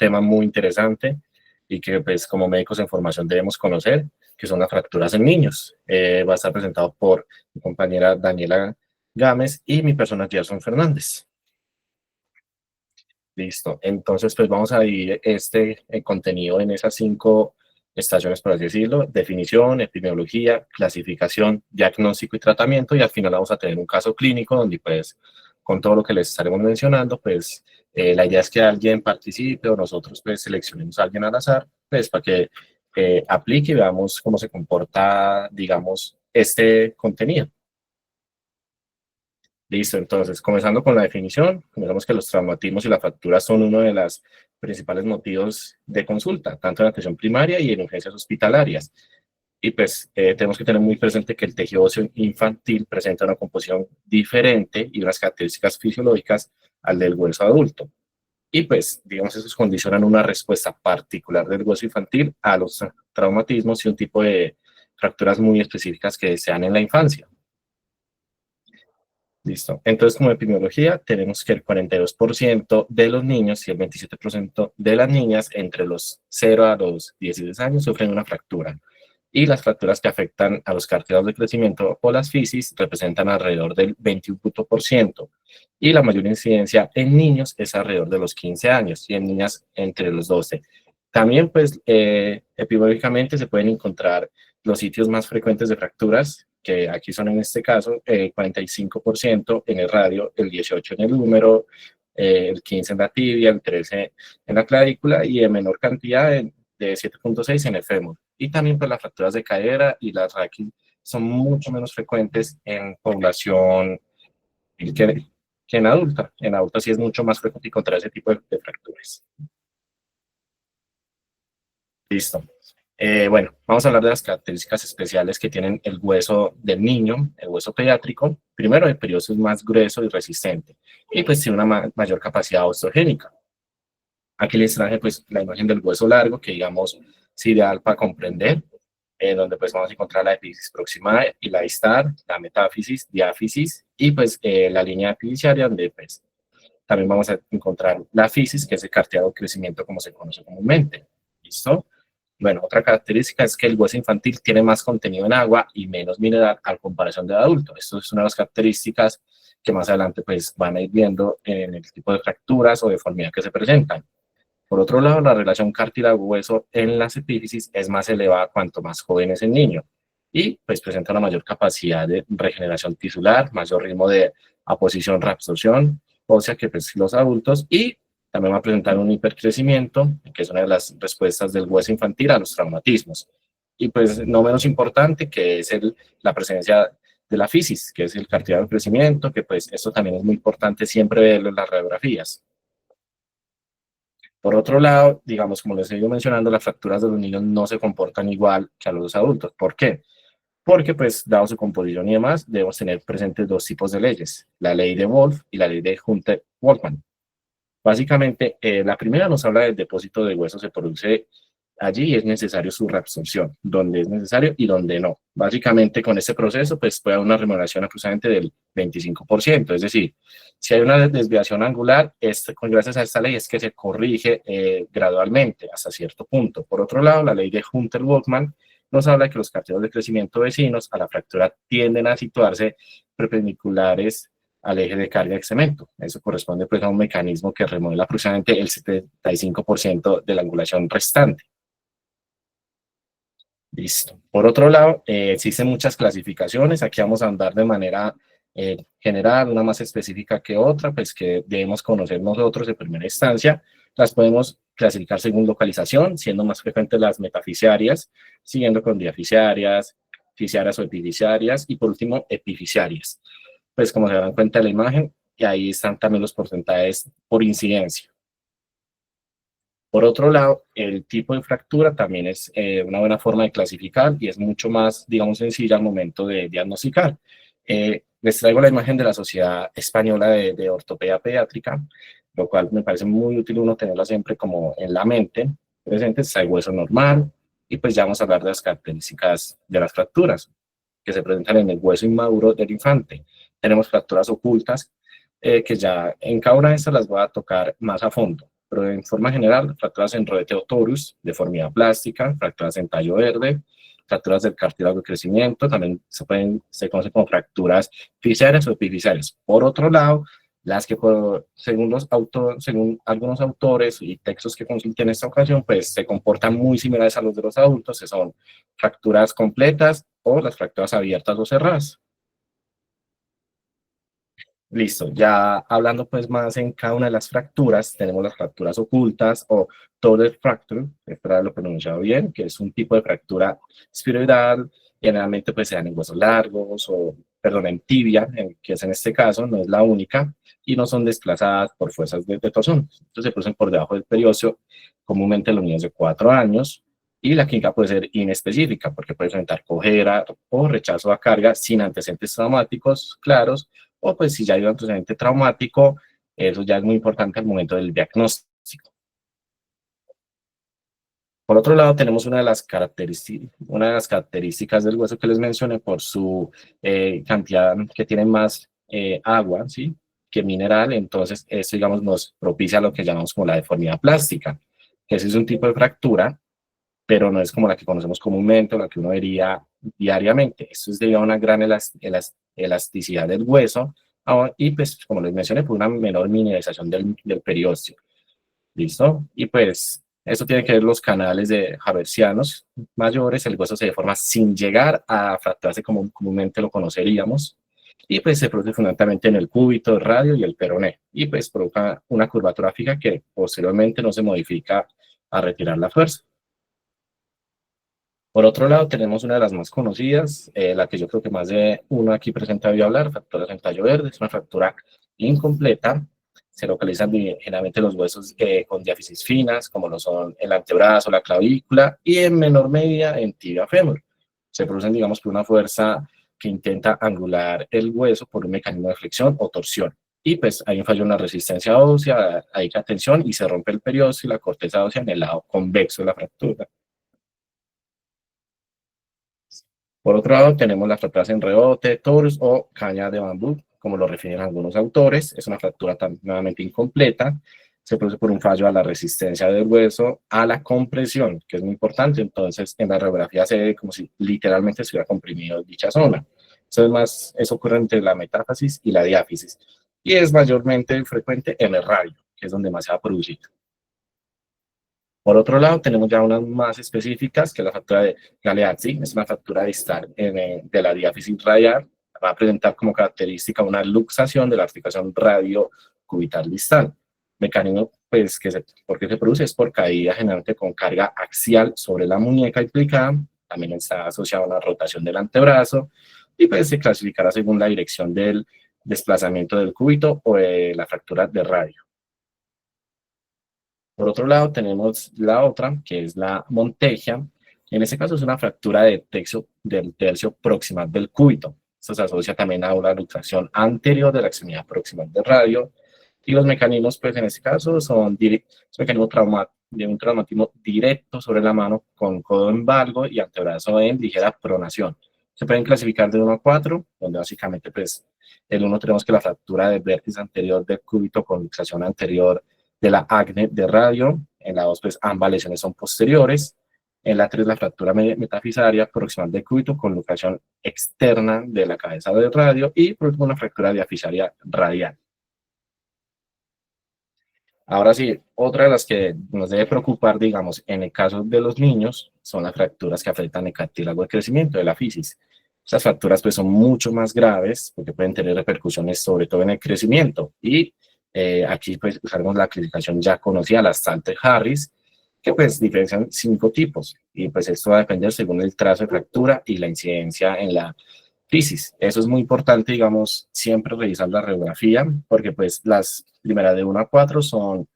tema muy interesante y que pues como médicos en formación debemos conocer, que son las fracturas en niños. Va a estar presentado por mi compañera Daniela Gámez y mi persona Gerson Fernández. Listo. Entonces, pues vamos a dividir este contenido en esas 5 estaciones, por así decirlo: definición, epidemiología, clasificación, diagnóstico y tratamiento, y al final vamos a tener un caso clínico donde pues con todo lo que les estaremos mencionando, pues la idea es que alguien participe o nosotros pues seleccionemos a alguien al azar, pues para que aplique y veamos cómo se comporta, digamos, este contenido. Listo, entonces, comenzando con la definición, comenzamos que los traumatismos y las fracturas son uno de los principales motivos de consulta, tanto en atención primaria y en urgencias hospitalarias. Y pues tenemos que tener muy presente que el tejido óseo infantil presenta una composición diferente y unas características fisiológicas al del hueso adulto. Y pues, digamos, eso condicionan una respuesta particular del hueso infantil a los traumatismos y un tipo de fracturas muy específicas que se dan en la infancia. Listo. Entonces, como epidemiología, tenemos que el 42% de los niños y el 27% de las niñas entre los 0 a los 16 años sufren una fractura. Y las fracturas que afectan a los cartílagos de crecimiento o las fisis representan alrededor del 21%. Y la mayor incidencia en niños es alrededor de los 15 años y en niñas entre los 12. También, pues, epidemiológicamente se pueden encontrar los sitios más frecuentes de fracturas, que aquí son en este caso el 45% en el radio, el 18% en el húmero, el 15% en la tibia, el 13% en la clavícula y en menor cantidad de 7.6% en el fémur. Y también pues las fracturas de cadera y las raquis son mucho menos frecuentes en población que en adulta. En adulta sí es mucho más frecuente encontrar ese tipo de fracturas. Listo. Bueno, vamos a hablar de las características especiales que tienen el hueso del niño, el hueso pediátrico. Primero, el periodo es más grueso y resistente y pues tiene una mayor capacidad osteogénica. Aquí les traje pues la imagen del hueso largo, que digamos es ideal para comprender, donde pues vamos a encontrar la epífisis proximal y la distal, la metáfisis, diáfisis y pues la línea epifisiaria, donde pues también vamos a encontrar la fisis, que es el cartílago de crecimiento como se conoce comúnmente. ¿Listo? Bueno, otra característica es que el hueso infantil tiene más contenido en agua y menos mineral a comparación del adulto. Esto es una de las características que más adelante pues van a ir viendo en el tipo de fracturas o deformidad que se presentan. Por otro lado, la relación cartílago-hueso en las epífisis es más elevada cuanto más joven es el niño y pues presenta una mayor capacidad de regeneración tisular, mayor ritmo de aposición, reabsorción ósea que pues, los adultos, y también va a presentar un hipercrecimiento, que es una de las respuestas del hueso infantil a los traumatismos. Y pues no menos importante, que es la presencia de la fisis, que es el cartílago de crecimiento, que pues esto también es muy importante siempre verlo en las radiografías. Por otro lado, digamos, como les he ido mencionando, las fracturas de los niños no se comportan igual que a los adultos. ¿Por qué? Porque, pues, dado su composición y demás, debemos tener presentes 2 tipos de leyes, la ley de Wolff y la ley de Hunter-Wolfman. Básicamente, la primera nos habla del depósito de hueso, se produce allí y es necesario su reabsorción, donde es necesario y donde no. Básicamente, con este proceso, pues puede haber una remuneración aproximadamente del 25%, es decir, si hay una desviación angular, gracias a esta ley es que se corrige gradualmente hasta cierto punto. Por otro lado, la ley de Hunter-Wolfman nos habla de que los cartílagos de crecimiento vecinos a la fractura tienden a situarse perpendiculares al eje de carga de cemento. Eso corresponde pues, a un mecanismo que remueve aproximadamente el 75% de la angulación restante. Listo. Por otro lado, existen muchas clasificaciones. Aquí vamos a andar de manera general, una más específica que otra, pues que debemos conocer nosotros en primera instancia. Las podemos clasificar según localización, siendo más frecuentes las metafisiarias, siguiendo con diafisiarias, fisiarias o epifisiarias y por último epifisiarias. Pues como se darán cuenta de la imagen, y ahí están también los porcentajes por incidencia. Por otro lado, el tipo de fractura también es una buena forma de clasificar y es mucho más, digamos, sencilla al momento de diagnosticar. Les traigo la imagen de la Sociedad Española de Ortopedia Pediátrica, lo cual me parece muy útil uno tenerla siempre como en la mente presente. Está el hueso normal y pues ya vamos a hablar de las características de las fracturas que se presentan en el hueso inmaduro del infante. Tenemos fracturas ocultas que ya en cada una de estas las voy a tocar más a fondo. pero en forma general, fracturas en rodete torus, deformidad plástica, fracturas en tallo verde, fracturas del cartílago de crecimiento, también se conocen como fracturas fisales o epifisales. Por otro lado, las que según algunos autores y textos que consulté en esta ocasión, pues se comportan muy similares a los de los adultos, que son fracturas completas o las fracturas abiertas o cerradas. Listo, ya hablando pues más en cada una de las fracturas, tenemos las fracturas ocultas o total fracture, espero haberlo pronunciado bien, que es un tipo de fractura espiroidal, generalmente pues se dan en huesos largos o, perdón, en tibia, que es en este caso, no es la única, y no son desplazadas por fuerzas de torsión. Entonces se producen por debajo del periósteo, comúnmente en los niños de 4 años, y la clínica puede ser inespecífica, porque puede presentar cojera o rechazo a carga sin antecedentes traumáticos claros, o pues si ya hay un antecedente traumático, eso ya es muy importante al momento del diagnóstico. Por otro lado, tenemos una de las características del hueso que les mencioné por su cantidad que tiene más agua, ¿sí? Que mineral, entonces eso, digamos, nos propicia lo que llamamos como la deformidad plástica, que ese es un tipo de fractura, pero no es como la que conocemos comúnmente o la que uno vería diariamente. Esto es debido a una gran elasticidad del hueso y, pues, como les mencioné, por una menor mineralización del periósteo. ¿Listo? Y pues eso tiene que ver los canales de Haversianos mayores, el hueso se deforma sin llegar a fracturarse como comúnmente lo conoceríamos, y pues se produce fundamentalmente en el cúbito, el radio y el peroné, y pues provoca una curvatura fija que posteriormente no se modifica a retirar la fuerza. Por otro lado, tenemos una de las más conocidas, la que yo creo que más de uno aquí presente había hablar, fractura del tallo verde. Es una fractura incompleta. Se localizan generalmente los huesos con diáfisis finas, como lo son el antebrazo, la clavícula, y en menor medida en tibia fémur. Se producen, digamos, por una fuerza que intenta angular el hueso por un mecanismo de flexión o torsión. Y pues hay un fallo en la resistencia ósea, hay tensión y se rompe el periósteo y la corteza ósea en el lado convexo de la fractura. Por otro lado, tenemos la fractura en rebote, torus o caña de bambú, como lo refieren algunos autores. Es una fractura nuevamente incompleta. Se produce por un fallo a la resistencia del hueso a la compresión, que es muy importante. Entonces, en la radiografía se ve como si literalmente se hubiera comprimido dicha zona. Eso ocurre entre la metáfisis y la diáfisis. Y es mayormente frecuente en el radio, que es donde más se va a producir. Por otro lado, tenemos ya unas más específicas, que es la fractura de Galeazzi, es una fractura distal de la diáfisis radial, va a presentar como característica una luxación de la articulación radio-cubital distal. Mecanismo, pues, ¿por qué se produce? Es por caída generalmente con carga axial sobre la muñeca implicada, también está asociada a una rotación del antebrazo, y pues se clasificará según la dirección del desplazamiento del cúbito o de la fractura de radio. Por otro lado, tenemos la otra, que es la Montegia. En este caso es una fractura del tercio proximal del cúbito. Esto se asocia también a una luxación anterior de la extremidad proximal del radio. Y los mecanismos, pues en este caso, son mecanismo de un traumatismo directo sobre la mano con codo en valgo y antebrazo en ligera pronación. Se pueden clasificar de 1 a 4, donde básicamente, pues, el 1 tenemos que la fractura del vértice anterior del cúbito con luxación anterior de la acne de radio. En la 2, pues ambas lesiones son posteriores. En la 3, la fractura metafisaria proximal del cúbito con luxación externa de la cabeza del radio. Y por último, una fractura diafisaria radial. Ahora sí, otra de las que nos debe preocupar, digamos, en el caso de los niños, son las fracturas que afectan el cartílago de crecimiento, de la fisis. Estas fracturas pues son mucho más graves porque pueden tener repercusiones sobre todo en el crecimiento. Y aquí pues usaremos la clasificación ya conocida, la Salter-Harris, que pues diferencian 5 tipos. Y pues esto va a depender según el trazo de fractura y la incidencia en la fisis. Eso es muy importante, digamos, siempre revisar la radiografía, porque pues las primeras de 1 a 4 son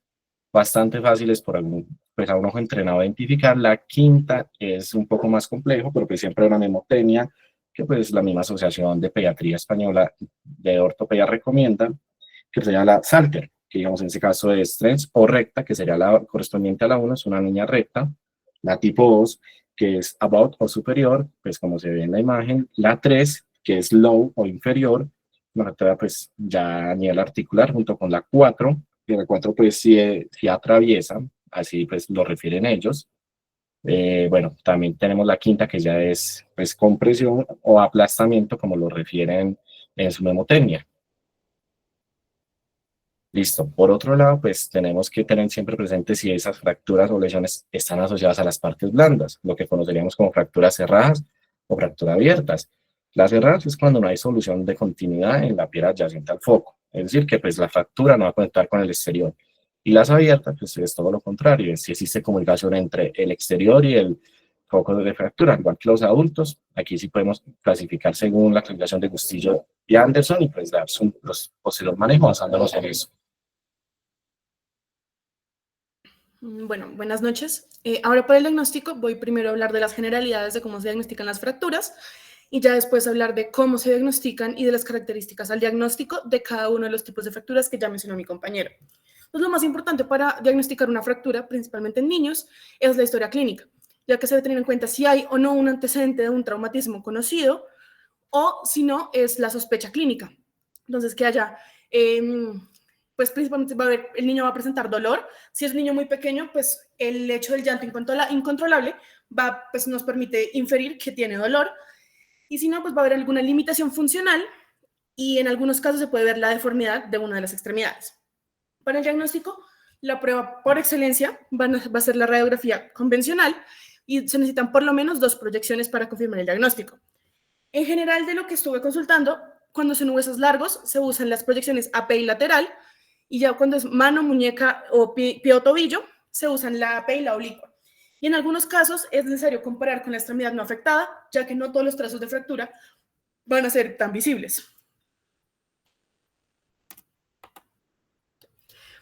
bastante fáciles pues a un ojo entrenado a identificar. La quinta es un poco más complejo, pero pues siempre una mnemotecnia que pues la misma Asociación de Pediatría Española de Ortopedia recomienda, que sería la Salter, que digamos en este caso es trans o recta, que sería la correspondiente a la 1, es una línea recta. La tipo 2, que es about o superior, pues como se ve en la imagen. La 3, que es low o inferior, una fractura pues ya a nivel articular, junto con la 4, y el 4 pues sí atraviesa, así pues lo refieren ellos. Bueno, también tenemos la quinta que ya es pues compresión o aplastamiento como lo refieren en su mnemotecnia. Listo. Por otro lado, pues tenemos que tener siempre presente si esas fracturas o lesiones están asociadas a las partes blandas, lo que conoceríamos como fracturas cerradas o fracturas abiertas. Las cerradas es cuando no hay solución de continuidad en la piel adyacente al foco, es decir, que pues la fractura no va a conectar con el exterior. Y las abiertas, pues es todo lo contrario, es si existe comunicación entre el exterior y el foco de fractura, igual que los adultos. Aquí sí podemos clasificar según la clasificación de Gustillo y Anderson y pues dar los posteriores manejos basándonos en eso. Bueno, buenas noches. Ahora para el diagnóstico voy primero a hablar de las generalidades de cómo se diagnostican las fracturas y ya después hablar de cómo se diagnostican y de las características al diagnóstico de cada uno de los tipos de fracturas que ya mencionó mi compañero. Entonces, lo más importante para diagnosticar una fractura, principalmente en niños, es la historia clínica, ya que se debe tener en cuenta si hay o no un antecedente de un traumatismo conocido o si no, es la sospecha clínica. Entonces, que haya pues principalmente el niño va a presentar dolor. Si es un niño muy pequeño, pues el hecho del llanto incontrolable pues nos permite inferir que tiene dolor. Y si no, pues va a haber alguna limitación funcional y en algunos casos se puede ver la deformidad de una de las extremidades. Para el diagnóstico, la prueba por excelencia va a ser la radiografía convencional y se necesitan por lo menos 2 proyecciones para confirmar el diagnóstico. En general, de lo que estuve consultando, cuando son huesos largos, se usan las proyecciones AP y lateral, y ya cuando es mano, muñeca o pie o tobillo, se usan la AP y la oblicua. Y en algunos casos es necesario comparar con la extremidad no afectada, ya que no todos los trazos de fractura van a ser tan visibles.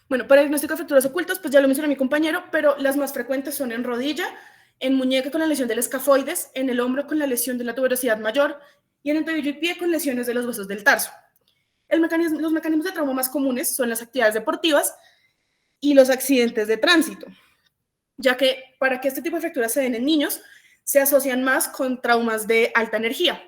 Bueno, para el diagnóstico de fracturas ocultas, pues ya lo mencionó mi compañero, pero las más frecuentes son en rodilla, en muñeca con la lesión del escafoides, en el hombro con la lesión de la tuberosidad mayor y en el tobillo y pie con lesiones de los huesos del tarso. Los mecanismos de trauma más comunes son las actividades deportivas y los accidentes de tránsito, ya que para que este tipo de fracturas se den en niños, se asocian más con traumas de alta energía.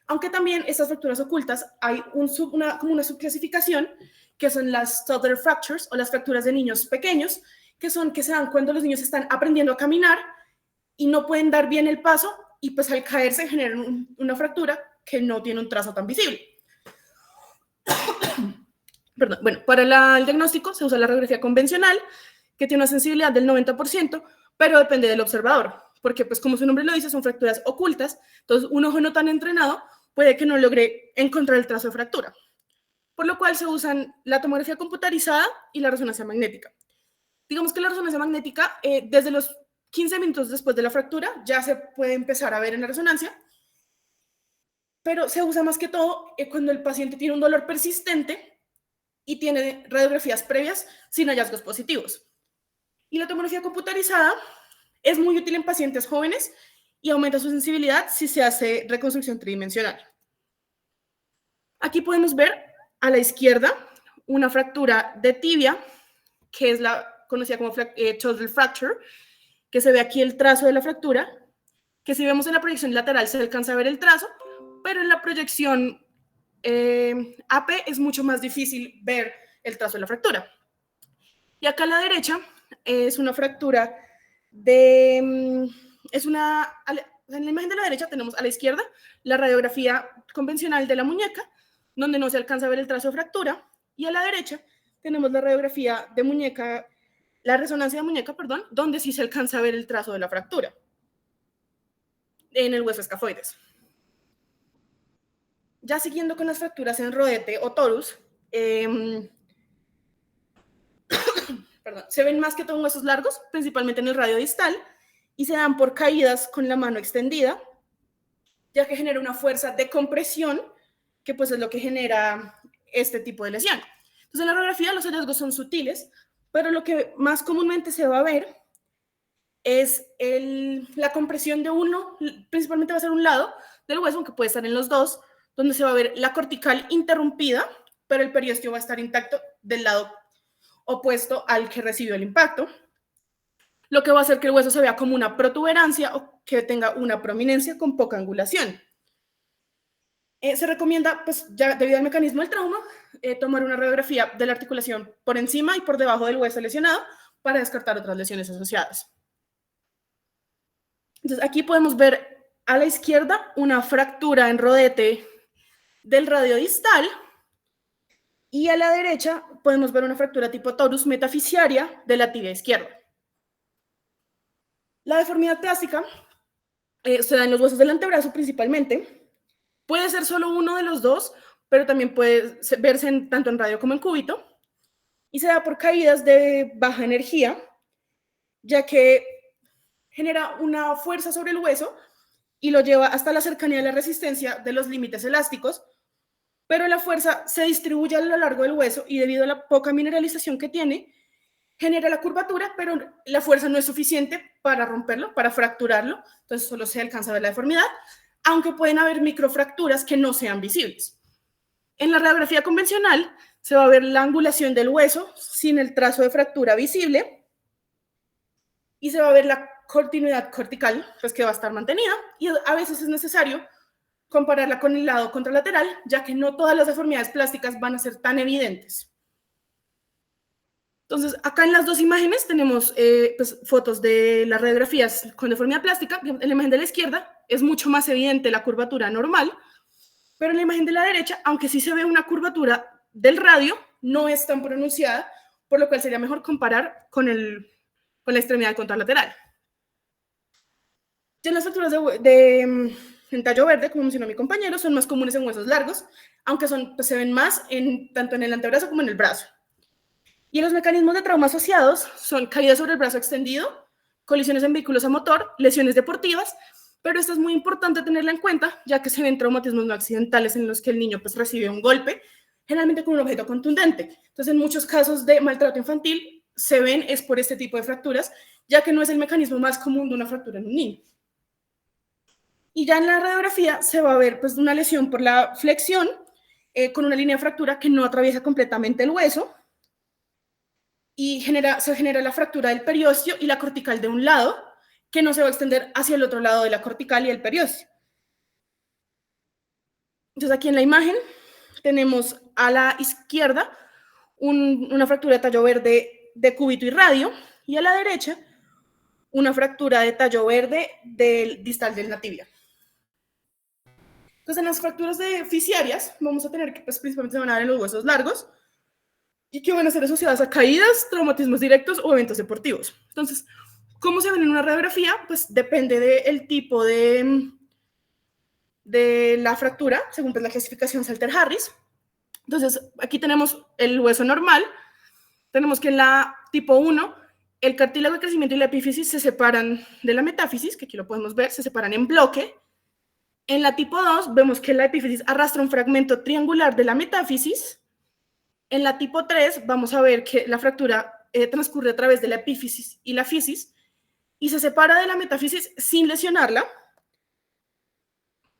Aunque también estas fracturas ocultas hay como una subclasificación que son las toddler fractures o las fracturas de niños pequeños, que se dan cuando los niños están aprendiendo a caminar y no pueden dar bien el paso y pues al caerse generan una fractura que no tiene un trazo tan visible. Perdón. Bueno, para el diagnóstico se usa la radiografía convencional, que tiene una sensibilidad del 90%, pero depende del observador, porque pues como su nombre lo dice, son fracturas ocultas, entonces un ojo no tan entrenado puede que no logre encontrar el trazo de fractura, por lo cual se usan la tomografía computarizada y la resonancia magnética. Digamos que la resonancia magnética, desde los 15 minutos después de la fractura, ya se puede empezar a ver en la resonancia, pero se usa más que todo cuando el paciente tiene un dolor persistente y tiene radiografías previas sin hallazgos positivos. Y la tomografía computarizada es muy útil en pacientes jóvenes y aumenta su sensibilidad si se hace reconstrucción tridimensional. Aquí podemos ver a la izquierda una fractura de tibia, que es la conocida como total fracture, que se ve aquí el trazo de la fractura, que si vemos en la proyección lateral se alcanza a ver el trazo, pero en la proyección AP es mucho más difícil ver el trazo de la fractura. Y acá a la derecha es una fractura en la imagen de la derecha tenemos a la izquierda la radiografía convencional de la muñeca, donde no se alcanza a ver el trazo de fractura, y a la derecha tenemos la radiografía de muñeca, la resonancia de muñeca, perdón, donde sí se alcanza a ver el trazo de la fractura en el hueso escafoides. Ya siguiendo con las fracturas en rodete o torus, perdón, se ven más que todo en huesos largos, principalmente en el radio distal, y se dan por caídas con la mano extendida, ya que genera una fuerza de compresión, que pues es lo que genera este tipo de lesión. Entonces, en la radiografía los hallazgos son sutiles, pero lo que más comúnmente se va a ver es la compresión de uno, principalmente va a ser un lado del hueso, aunque puede estar en los dos, donde se va a ver la cortical interrumpida, pero el periósteo va a estar intacto del lado opuesto al que recibió el impacto, lo que va a hacer que el hueso se vea como una protuberancia o que tenga una prominencia con poca angulación. Se recomienda, pues ya debido al mecanismo del trauma, tomar una radiografía de la articulación por encima y por debajo del hueso lesionado para descartar otras lesiones asociadas. Entonces aquí podemos ver a la izquierda una fractura en rodete del radio distal y a la derecha podemos ver una fractura tipo torus metafisiaria de la tibia izquierda. La deformidad plástica se da en los huesos del antebrazo principalmente. Puede ser solo uno de los dos, pero también puede verse tanto en radio como en cúbito. Y se da por caídas de baja energía, ya que genera una fuerza sobre el hueso y lo lleva hasta la cercanía de la resistencia de los límites elásticos, pero la fuerza se distribuye a lo largo del hueso y debido a la poca mineralización que tiene, genera la curvatura, pero la fuerza no es suficiente para romperlo, para fracturarlo, entonces solo se alcanza a ver la deformidad, aunque pueden haber microfracturas que no sean visibles. En la radiografía convencional se va a ver la angulación del hueso sin el trazo de fractura visible y se va a ver la continuidad cortical, pues que va a estar mantenida, y a veces es necesario compararla con el lado contralateral, ya que no todas las deformidades plásticas van a ser tan evidentes. Entonces, acá en las dos imágenes tenemos pues, fotos de las radiografías con deformidad plástica. En la imagen de la izquierda es mucho más evidente la curvatura normal, pero en la imagen de la derecha, aunque sí se ve una curvatura del radio, no es tan pronunciada, por lo cual sería mejor comparar con la extremidad contralateral. Ya las fracturas en tallo verde, como mencionó mi compañero, son más comunes en huesos largos, aunque pues, se ven más tanto en el antebrazo como en el brazo. Y los mecanismos de trauma asociados son caídas sobre el brazo extendido, colisiones en vehículos a motor, lesiones deportivas, pero esto es muy importante tenerla en cuenta, ya que se ven traumatismos no accidentales en los que el niño pues, recibe un golpe, generalmente con un objeto contundente. Entonces, en muchos casos de maltrato infantil, se ven es por este tipo de fracturas, ya que no es el mecanismo más común de una fractura en un niño. Y ya en la radiografía se va a ver pues, una lesión por la flexión, con una línea de fractura que no atraviesa completamente el hueso, y se genera la fractura del periósteo y la cortical de un lado, que no se va a extender hacia el otro lado de la cortical y el periósteo. Entonces aquí en la imagen tenemos a la izquierda una fractura de tallo verde de cúbito y radio, y a la derecha una fractura de tallo verde del distal de la tibia. Entonces en las fracturas fisiarias vamos a tener que pues, principalmente se van a dar en los huesos largos, y que van a ser asociadas a caídas, traumatismos directos o eventos deportivos. Entonces, ¿cómo se ven en una radiografía? Pues depende del tipo de la fractura, según pues, la clasificación Salter-Harris. Entonces, aquí tenemos el hueso normal. Tenemos que en la tipo 1, el cartílago de crecimiento y la epífisis se separan de la metáfisis, que aquí lo podemos ver, se separan en bloque. En la tipo 2, vemos que la epífisis arrastra un fragmento triangular de la metáfisis. En la tipo 3 vamos a ver que la fractura transcurre a través de la epífisis y la fisis y se separa de la metáfisis sin lesionarla,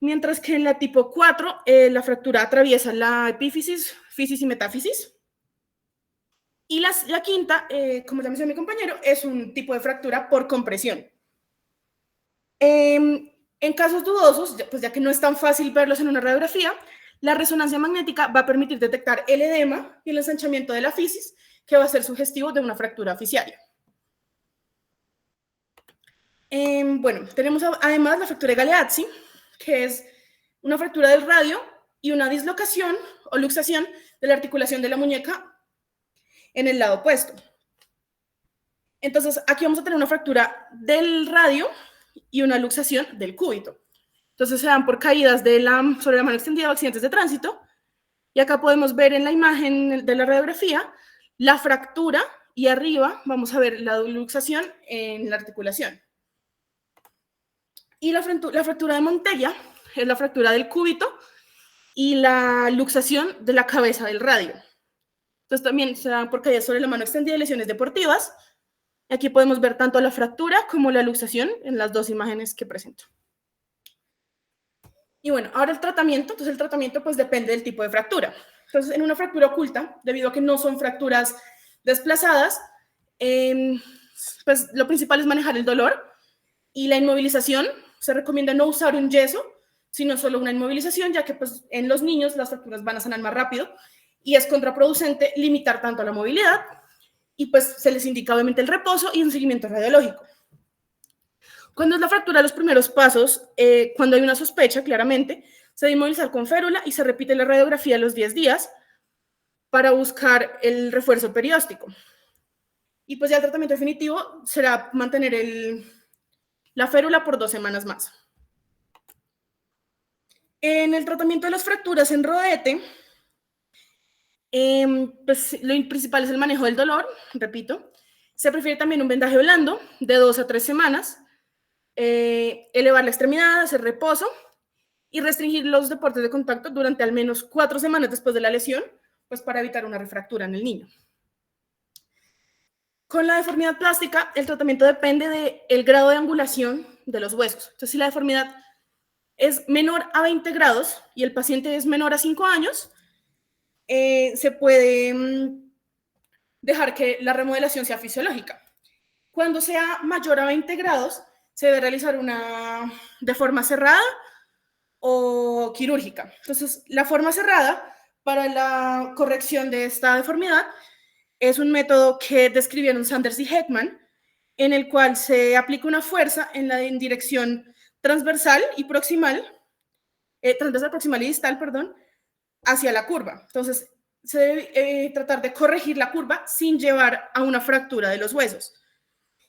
mientras que en la tipo 4 la fractura atraviesa la epífisis, fisis y metáfisis. Y la quinta, como ya mencionó mi compañero, es un tipo de fractura por compresión. En casos dudosos, pues ya que no es tan fácil verlos en una radiografía, la resonancia magnética va a permitir detectar el edema y el ensanchamiento de la fisis, que va a ser sugestivo de una fractura fisiaria. Bueno, tenemos además la fractura de Galeazzi, que es una fractura del radio y una dislocación o luxación de la articulación de la muñeca en el lado opuesto. Entonces, aquí vamos a tener una fractura del radio y una luxación del cúbito. Entonces se dan por caídas sobre la mano extendida o accidentes de tránsito. Y acá podemos ver en la imagen de la radiografía la fractura y arriba vamos a ver la luxación en la articulación. Y la fractura de Montella es la fractura del cúbito y la luxación de la cabeza del radio. Entonces también se dan por caídas sobre la mano extendida y lesiones deportivas. Aquí podemos ver tanto la fractura como la luxación en las dos imágenes que presento. Y bueno, ahora el tratamiento. Entonces el tratamiento pues depende del tipo de fractura. Entonces en una fractura oculta, debido a que no son fracturas desplazadas, pues lo principal es manejar el dolor y la inmovilización. Se recomienda no usar un yeso, sino solo una inmovilización, ya que pues, en los niños las fracturas van a sanar más rápido y es contraproducente limitar tanto la movilidad, y pues se les indica obviamente el reposo y un seguimiento radiológico. Cuando es la fractura, los primeros pasos, cuando hay una sospecha, claramente, se debe inmovilizar con férula y se repite la radiografía a los 10 días para buscar el refuerzo perióstico. Y pues ya el tratamiento definitivo será mantener la férula por 2 semanas más. En el tratamiento de las fracturas en rodete, pues lo principal es el manejo del dolor, repito. Se prefiere también un vendaje blando de 2 a 3 semanas, elevar la extremidad, hacer reposo y restringir los deportes de contacto durante al menos 4 semanas después de la lesión, pues para evitar una refractura en el niño. Con la deformidad plástica, el tratamiento depende del grado de angulación de los huesos. Entonces, si la deformidad es menor a 20 grados y el paciente es menor a 5 años, se puede dejar que la remodelación sea fisiológica. Cuando sea mayor a 20 grados, se debe realizar de forma cerrada o quirúrgica. Entonces, la forma cerrada para la corrección de esta deformidad es un método que describieron Sanders y Heckman, en el cual se aplica una fuerza en dirección transversal y proximal, transversal, proximal y distal, perdón, hacia la curva. Entonces, se debe tratar de corregir la curva sin llevar a una fractura de los huesos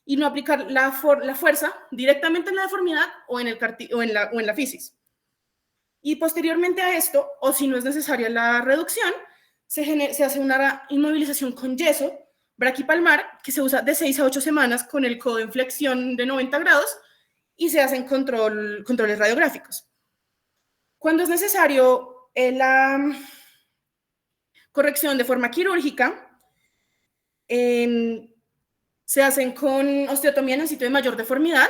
y no aplicar la fuerza directamente en la deformidad o en la fisis. Y posteriormente a esto, o si no es necesaria la reducción, se hace una inmovilización con yeso braquipalmar que se usa de 6 a 8 semanas con el codo en flexión de 90 grados y se hacen controles radiográficos. Cuando es necesario la corrección de forma quirúrgica, se hacen con osteotomía en el sitio de mayor deformidad,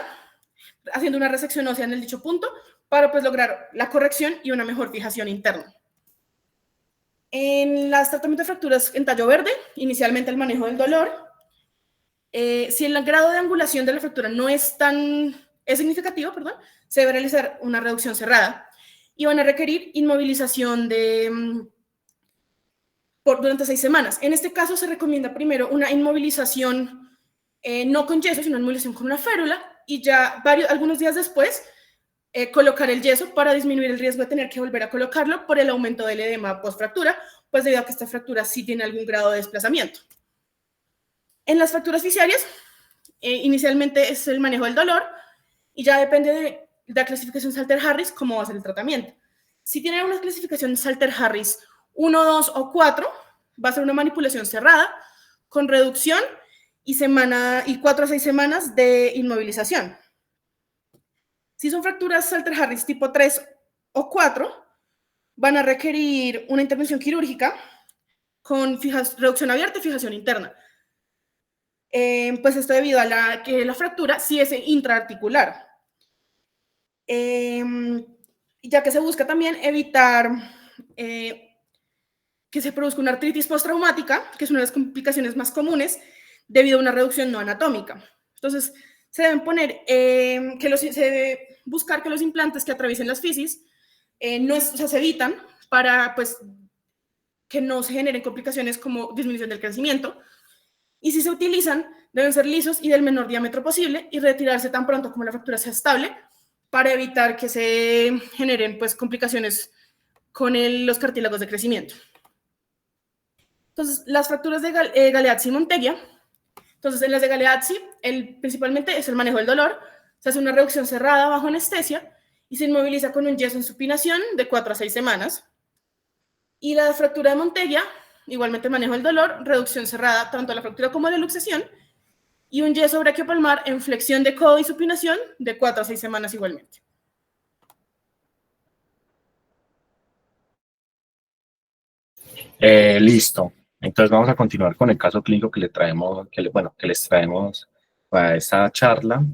haciendo una resección ósea en el dicho punto para pues, lograr la corrección y una mejor fijación interna. En los tratamientos de fracturas en tallo verde, inicialmente el manejo del dolor. Si el grado de angulación de la fractura no es significativo, se debe realizar una reducción cerrada y van a requerir inmovilización durante 6 semanas. En este caso se recomienda primero una inmovilización no con yeso, sino una inmovilización con una férula y ya algunos días después colocar el yeso para disminuir el riesgo de tener que volver a colocarlo por el aumento del edema post-fractura, pues debido a que esta fractura sí tiene algún grado de desplazamiento. En las fracturas fisiarias, inicialmente es el manejo del dolor y ya depende de la clasificación Salter-Harris cómo va a ser el tratamiento. Si tiene una clasificación Salter-Harris 1, 2 o 4, va a ser una manipulación cerrada con reducción y 4 a 6 semanas de inmovilización. Si son fracturas Salter-Harris tipo 3 o 4, van a requerir una intervención quirúrgica con reducción abierta y fijación interna. Pues esto debido a que la fractura sí es intraarticular. Ya que se busca también evitar que se produzca una artritis postraumática, que es una de las complicaciones más comunes, debido a una reducción no anatómica. Entonces, se deben se debe buscar que los implantes que atraviesen las fisis se evitan para pues, que no se generen complicaciones como disminución del crecimiento. Y si se utilizan, deben ser lisos y del menor diámetro posible y retirarse tan pronto como la fractura sea estable para evitar que se generen pues, complicaciones con los cartílagos de crecimiento. Entonces, las fracturas de Galeazzi y Monteggia. Entonces, en las de Galeazzi, principalmente es el manejo del dolor. Se hace una reducción cerrada bajo anestesia y se inmoviliza con un yeso en supinación de 4 a 6 semanas. Y la fractura de Monteggia, igualmente manejo del dolor, reducción cerrada tanto a la fractura como a la luxación y un yeso braquiopalmar en flexión de codo y supinación de 4 a 6 semanas igualmente. Listo. Entonces vamos a continuar con el caso clínico que les traemos para esta charla.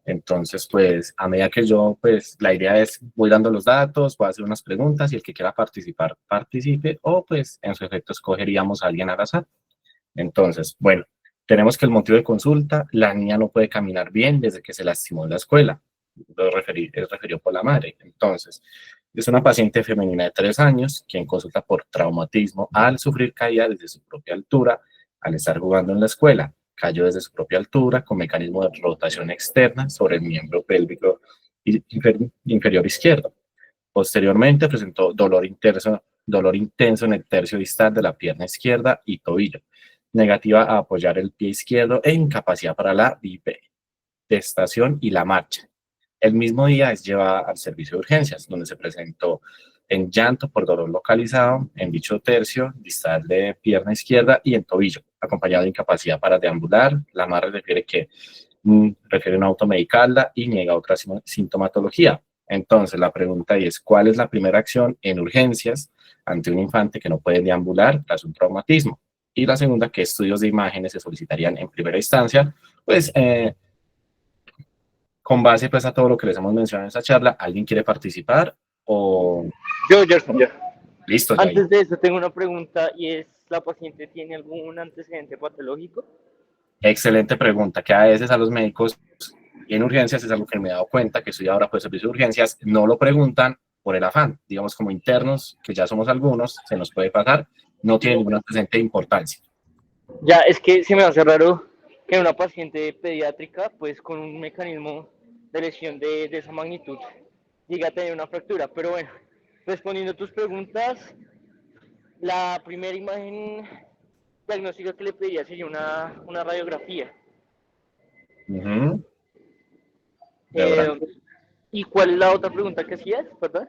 Entonces, pues, a medida que yo, pues, la idea es, voy dando los datos, voy a hacer unas preguntas y el que quiera participar, participe, o pues, en su efecto, escogeríamos a alguien al azar. Entonces, bueno, tenemos que el motivo de consulta, la niña no puede caminar bien desde que se lastimó en la escuela. referido por la madre. Entonces, es una paciente femenina de 3 años quien consulta por traumatismo al sufrir caída desde su propia altura al estar jugando en la escuela. Cayó desde su propia altura con mecanismo de rotación externa sobre el miembro pélvico inferior izquierdo. Posteriormente presentó dolor intenso en el tercio distal de la pierna izquierda y tobillo, negativa a apoyar el pie izquierdo e incapacidad para la bipedestación y la marcha. El mismo día es llevada al servicio de urgencias, donde se presentó en llanto por dolor localizado en dicho tercio distal de pierna izquierda y en tobillo, acompañado de incapacidad para deambular. La madre refiere una automedicarla y niega otra sintomatología. Entonces, la pregunta es, ¿cuál es la primera acción en urgencias ante un infante que no puede deambular tras un traumatismo? Y la segunda, ¿qué estudios de imágenes se solicitarían en primera instancia? Pues, con base pues, a todo lo que les hemos mencionado en esta charla, ¿alguien quiere participar? O... Yo. Listo, ya. Antes de eso, tengo una pregunta y es, ¿la paciente tiene algún antecedente patológico? Excelente pregunta, que a veces a los médicos y en urgencias es algo que me he dado cuenta, que estoy ahora por el servicio de urgencias, no lo preguntan por el afán, digamos como internos, que ya somos algunos, se nos puede pasar, no tiene ningún antecedente de importancia. Ya, es que se me hace raro que una paciente pediátrica, pues con un mecanismo de lesión de esa magnitud, llegue a tener una fractura. Pero bueno, respondiendo a tus preguntas, la primera imagen diagnóstica que le pediría sería una radiografía. ¿Y cuál es la otra pregunta que hacías, verdad?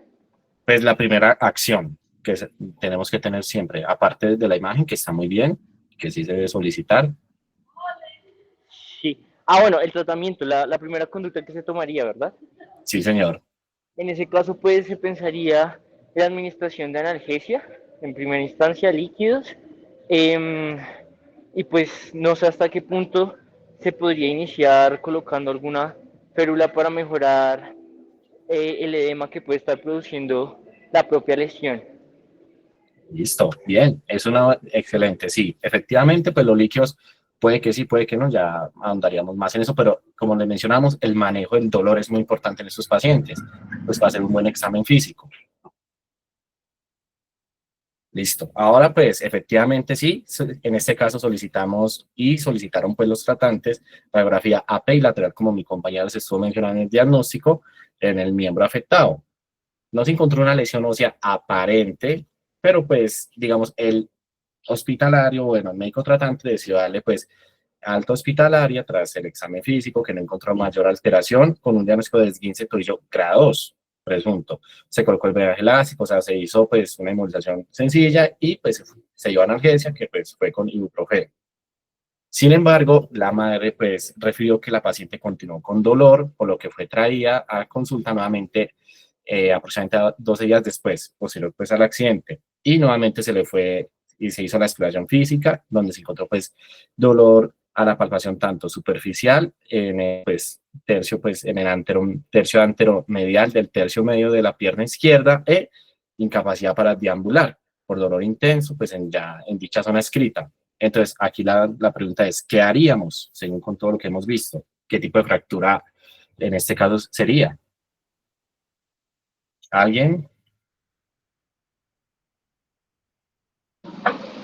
Pues la primera acción que tenemos que tener siempre, aparte de la imagen, que está muy bien, que sí se debe solicitar. Sí. Bueno, el tratamiento, la primera conducta que se tomaría, ¿verdad? Sí, señor. En ese caso, pues se pensaría en la administración de analgesia, en primera instancia, líquidos, y pues no sé hasta qué punto se podría iniciar colocando alguna férula para mejorar el edema que puede estar produciendo la propia lesión. Listo, bien, es una excelente, sí, efectivamente, pues los líquidos puede que sí, puede que no, ya ahondaríamos más en eso, pero como le mencionamos, el manejo del dolor es muy importante en estos pacientes, pues para hacer un buen examen físico. Listo, ahora pues efectivamente sí, en este caso solicitaron pues los tratantes radiografía AP y lateral, como mi compañera les estuvo mencionando en el diagnóstico, en el miembro afectado. No se encontró una lesión ósea aparente, pero pues, digamos, el hospitalario, bueno, el médico tratante decidió darle pues alta hospitalaria tras el examen físico que no encontró mayor alteración con un diagnóstico de esguince tobillo grado 2, presunto. Se colocó el vendaje elástico, o sea, se hizo pues una inmovilización sencilla y pues se dio analgesia que pues fue con ibuprofeno. Sin embargo, la madre pues refirió que la paciente continuó con dolor, por lo que fue traída a consulta nuevamente aproximadamente 12 días después, posterior pues al accidente. Y nuevamente se le fue y se hizo la exploración física, donde se encontró pues dolor a la palpación tanto superficial en el en el tercio anteromedial del tercio medio de la pierna izquierda e incapacidad para deambular por dolor intenso pues en dicha zona escrita. Entonces, aquí la pregunta es, ¿qué haríamos según con todo lo que hemos visto? ¿Qué tipo de fractura en este caso sería? ¿Alguien?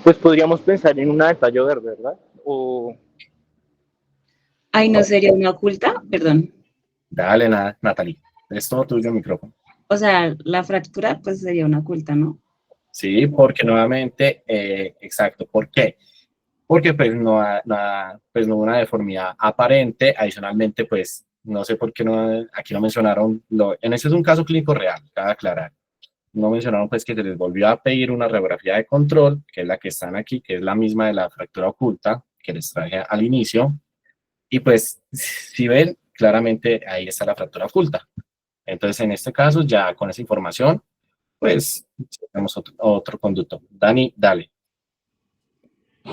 Pues podríamos pensar en una de tallo verde, ¿verdad? O... Ay, ¿no sería una oculta? Perdón. Dale, Natalie. Es todo tuyo el micrófono. O sea, la fractura pues sería una oculta, ¿no? Sí, porque nuevamente, exacto, ¿por qué? Porque pues pues no hubo una deformidad aparente, adicionalmente pues no sé por qué aquí no mencionaron, en ese es un caso clínico real, cabe aclarar, no mencionaron pues que se les volvió a pedir una radiografía de control, que es la que están aquí, que es la misma de la fractura oculta que les traje al inicio, y pues si ven, claramente ahí está la fractura oculta. Entonces en este caso ya con esa información, pues tenemos otro conducto. Dani, dale.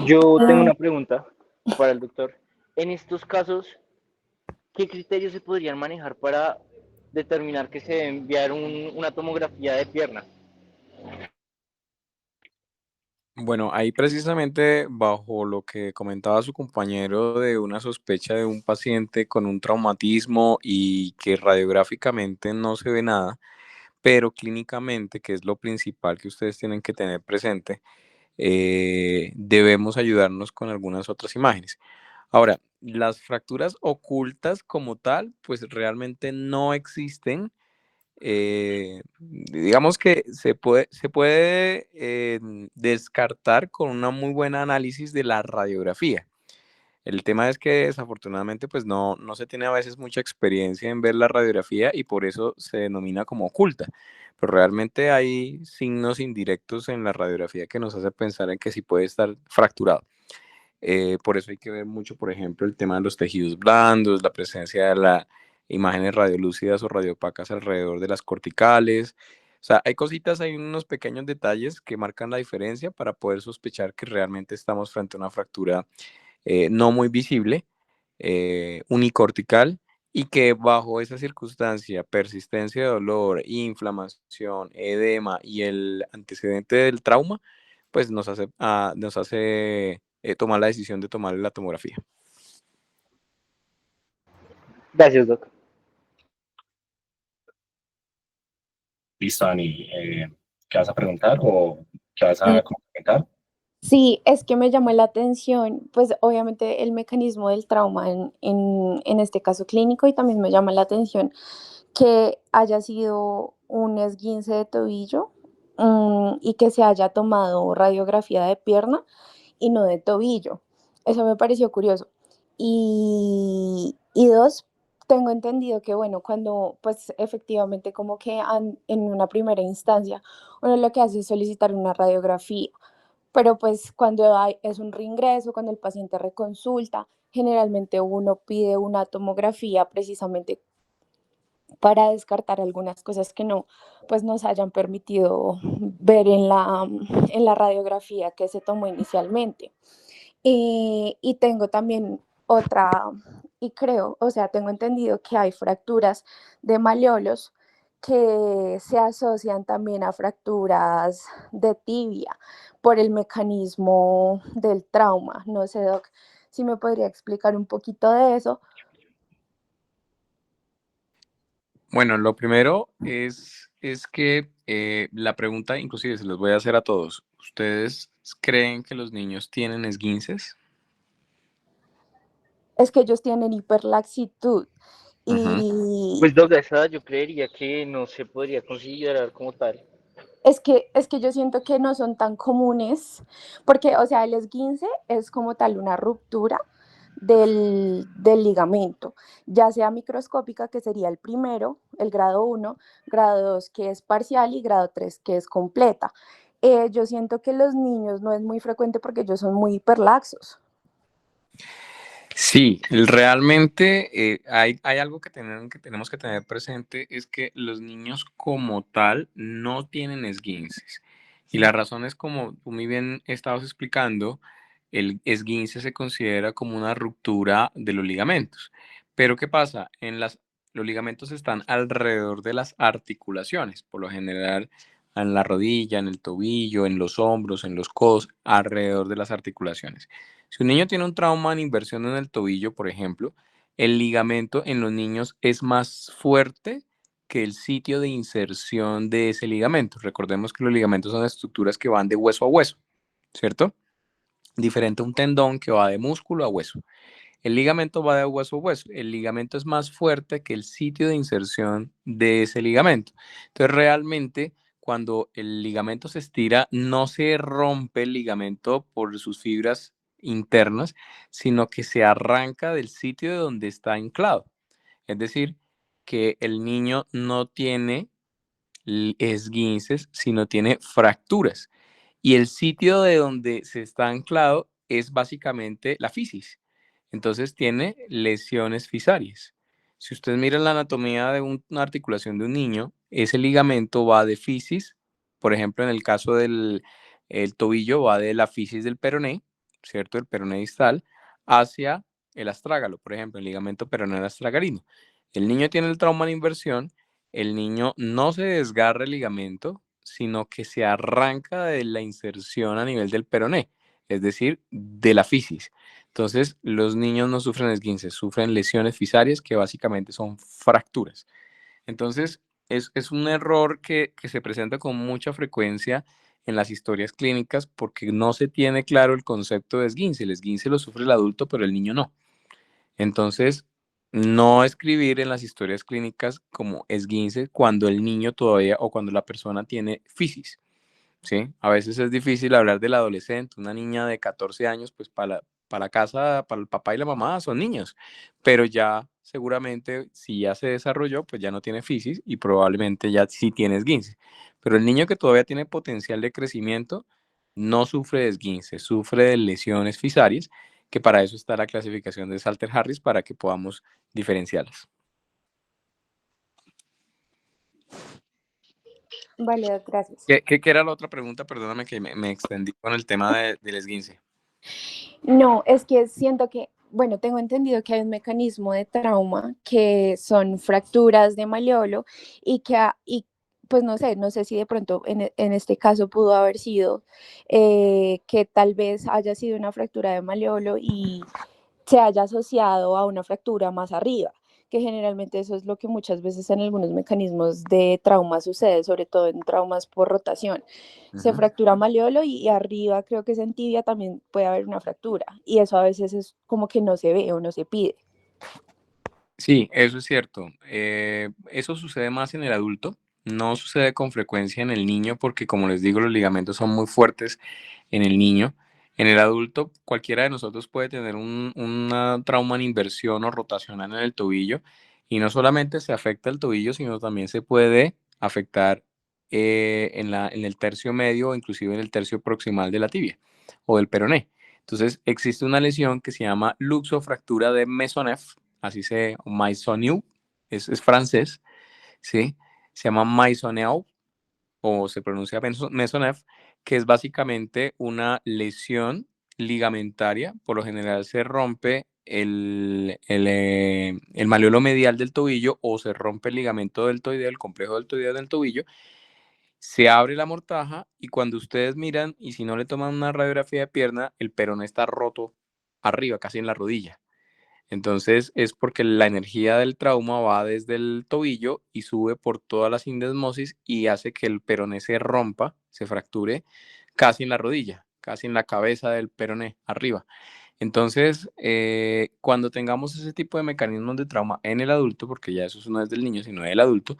Yo tengo una pregunta para el doctor. En estos casos, ¿qué criterios se podrían manejar para determinar que se debe enviar una tomografía de pierna? Bueno, ahí precisamente bajo lo que comentaba su compañero de una sospecha de un paciente con un traumatismo y que radiográficamente no se ve nada, pero clínicamente, que es lo principal que ustedes tienen que tener presente, debemos ayudarnos con algunas otras imágenes. Ahora, las fracturas ocultas como tal, pues realmente no existen. Digamos que se puede descartar con una muy buena análisis de la radiografía. El tema es que desafortunadamente pues no se tiene a veces mucha experiencia en ver la radiografía y por eso se denomina como oculta. Pero realmente hay signos indirectos en la radiografía que nos hace pensar en que sí puede estar fracturado. Por eso hay que ver mucho, por ejemplo, el tema de los tejidos blandos, la presencia de las imágenes radiolúcidas o radiopacas alrededor de las corticales. O sea, hay cositas, hay unos pequeños detalles que marcan la diferencia para poder sospechar que realmente estamos frente a una fractura no muy visible, unicortical, y que bajo esa circunstancia, persistencia de dolor, inflamación, edema y el antecedente del trauma, pues nos hace tomar la decisión de tomar la tomografía. Gracias, Doc. Listo, Dani. ¿Qué vas a preguntar o qué vas a comentar? Sí, es que me llamó la atención, pues obviamente el mecanismo del trauma en este caso clínico y también me llama la atención que haya sido un esguince de tobillo, y que se haya tomado radiografía de pierna y no de tobillo. Eso me pareció curioso. Y dos, tengo entendido que, bueno, cuando pues efectivamente como que en una primera instancia uno lo que hace es solicitar una radiografía, pero pues cuando es un reingreso, cuando el paciente reconsulta, generalmente uno pide una tomografía precisamente para descartar algunas cosas que no pues nos hayan permitido ver en la radiografía que se tomó inicialmente. Y tengo también otra, y creo, o sea, tengo entendido que hay fracturas de malleolos que se asocian también a fracturas de tibia por el mecanismo del trauma. No sé, Doc, si me podría explicar un poquito de eso. Bueno, lo primero es que la pregunta, inclusive se los voy a hacer a todos. ¿Ustedes creen que los niños tienen esguinces? Es que ellos tienen hiperlaxitud Ujú. y Pues, Doc, a esa edad yo creería que no se podría considerar como tal. es que yo siento que no son tan comunes, porque, o sea, el esguince es como tal una ruptura del ligamento, ya sea microscópica, que sería el primero, el grado 1, grado 2, que es parcial, y grado 3, que es completa. Yo siento que los niños no es muy frecuente porque ellos son muy hiperlaxos. Sí, realmente hay algo que tenemos que tener presente, es que los niños como tal no tienen esguinces. Y la razón es, como tú muy bien estabas explicando, el esguince se considera como una ruptura de los ligamentos. Pero ¿qué pasa? Los ligamentos están alrededor de las articulaciones, por lo general en la rodilla, en el tobillo, en los hombros, en los codos, alrededor de las articulaciones. Si un niño tiene un trauma en inversión en el tobillo, por ejemplo, el ligamento en los niños es más fuerte que el sitio de inserción de ese ligamento. Recordemos que los ligamentos son estructuras que van de hueso a hueso, ¿cierto? Diferente a un tendón que va de músculo a hueso. El ligamento va de hueso a hueso. El ligamento es más fuerte que el sitio de inserción de ese ligamento. Entonces, realmente, cuando el ligamento se estira, no se rompe el ligamento por sus fibras internas, sino que se arranca del sitio de donde está anclado. Es decir, que el niño no tiene esguinces, sino tiene fracturas. Y el sitio de donde se está anclado es básicamente la fisis. Entonces tiene lesiones fisarias. Si ustedes miran la anatomía de una articulación de un niño, ese ligamento va de fisis, por ejemplo, en el caso del el tobillo, va de la fisis del peroné, ¿cierto? El peroné distal, hacia el astrágalo, por ejemplo, el ligamento peroneo astragalino. El niño tiene el trauma de inversión, el niño no se desgarra el ligamento, sino que se arranca de la inserción a nivel del peroné, es decir, de la fisis. Entonces, los niños no sufren esguinces, sufren lesiones fisarias que básicamente son fracturas. Entonces, es un error que se presenta con mucha frecuencia en las historias clínicas porque no se tiene claro el concepto de esguince. El esguince lo sufre el adulto, pero el niño no. Entonces, no escribir en las historias clínicas como esguince cuando el niño todavía o cuando la persona tiene fisis, ¿sí? A veces es difícil hablar del adolescente, una niña de 14 años, pues para la casa, para el papá y la mamá son niños, pero ya seguramente si ya se desarrolló, pues ya no tiene fisis y probablemente ya sí tiene esguince. Pero el niño que todavía tiene potencial de crecimiento no sufre de esguince, sufre de lesiones fisarias, que para eso está la clasificación de Salter-Harris para que podamos diferenciarlas. Vale, Doc, gracias. ¿Qué era la otra pregunta? Perdóname que me extendí con el tema del esguince. No, es que siento que, bueno, tengo entendido que hay un mecanismo de trauma que son fracturas de maleolo y y pues no sé si de pronto en este caso pudo haber sido que tal vez haya sido una fractura de maleolo y se haya asociado a una fractura más arriba, que generalmente eso es lo que muchas veces en algunos mecanismos de trauma sucede, sobre todo en traumas por rotación. Se fractura maleolo y arriba creo que es en tibia también puede haber una fractura y eso a veces es como que no se ve o no se pide. Sí, eso es cierto. Eso sucede más en el adulto, no sucede con frecuencia en el niño porque, como les digo, los ligamentos son muy fuertes en el niño. En el adulto, cualquiera de nosotros puede tener una trauma en inversión o rotacional en el tobillo y no solamente se afecta el tobillo, sino también se puede afectar en el tercio medio o inclusive en el tercio proximal de la tibia o del peroné. Entonces, existe una lesión que se llama luxofractura de Maisonneuve, así Maisonneuve, es francés, ¿sí? Se llama Maisonneuve o se pronuncia Maisonneuve, que es básicamente una lesión ligamentaria. Por lo general se rompe el maleolo medial del tobillo o se rompe el ligamento deltoideo, el complejo deltoideo del tobillo, se abre la mortaja y cuando ustedes miran y si no le toman una radiografía de pierna, el peroné está roto arriba, casi en la rodilla. Entonces es porque la energía del trauma va desde el tobillo y sube por toda la sindesmosis y hace que el peroné se rompa, se fracture casi en la rodilla, casi en la cabeza del peroné, arriba. Entonces, cuando tengamos ese tipo de mecanismos de trauma en el adulto, porque ya eso no es del niño, sino del adulto,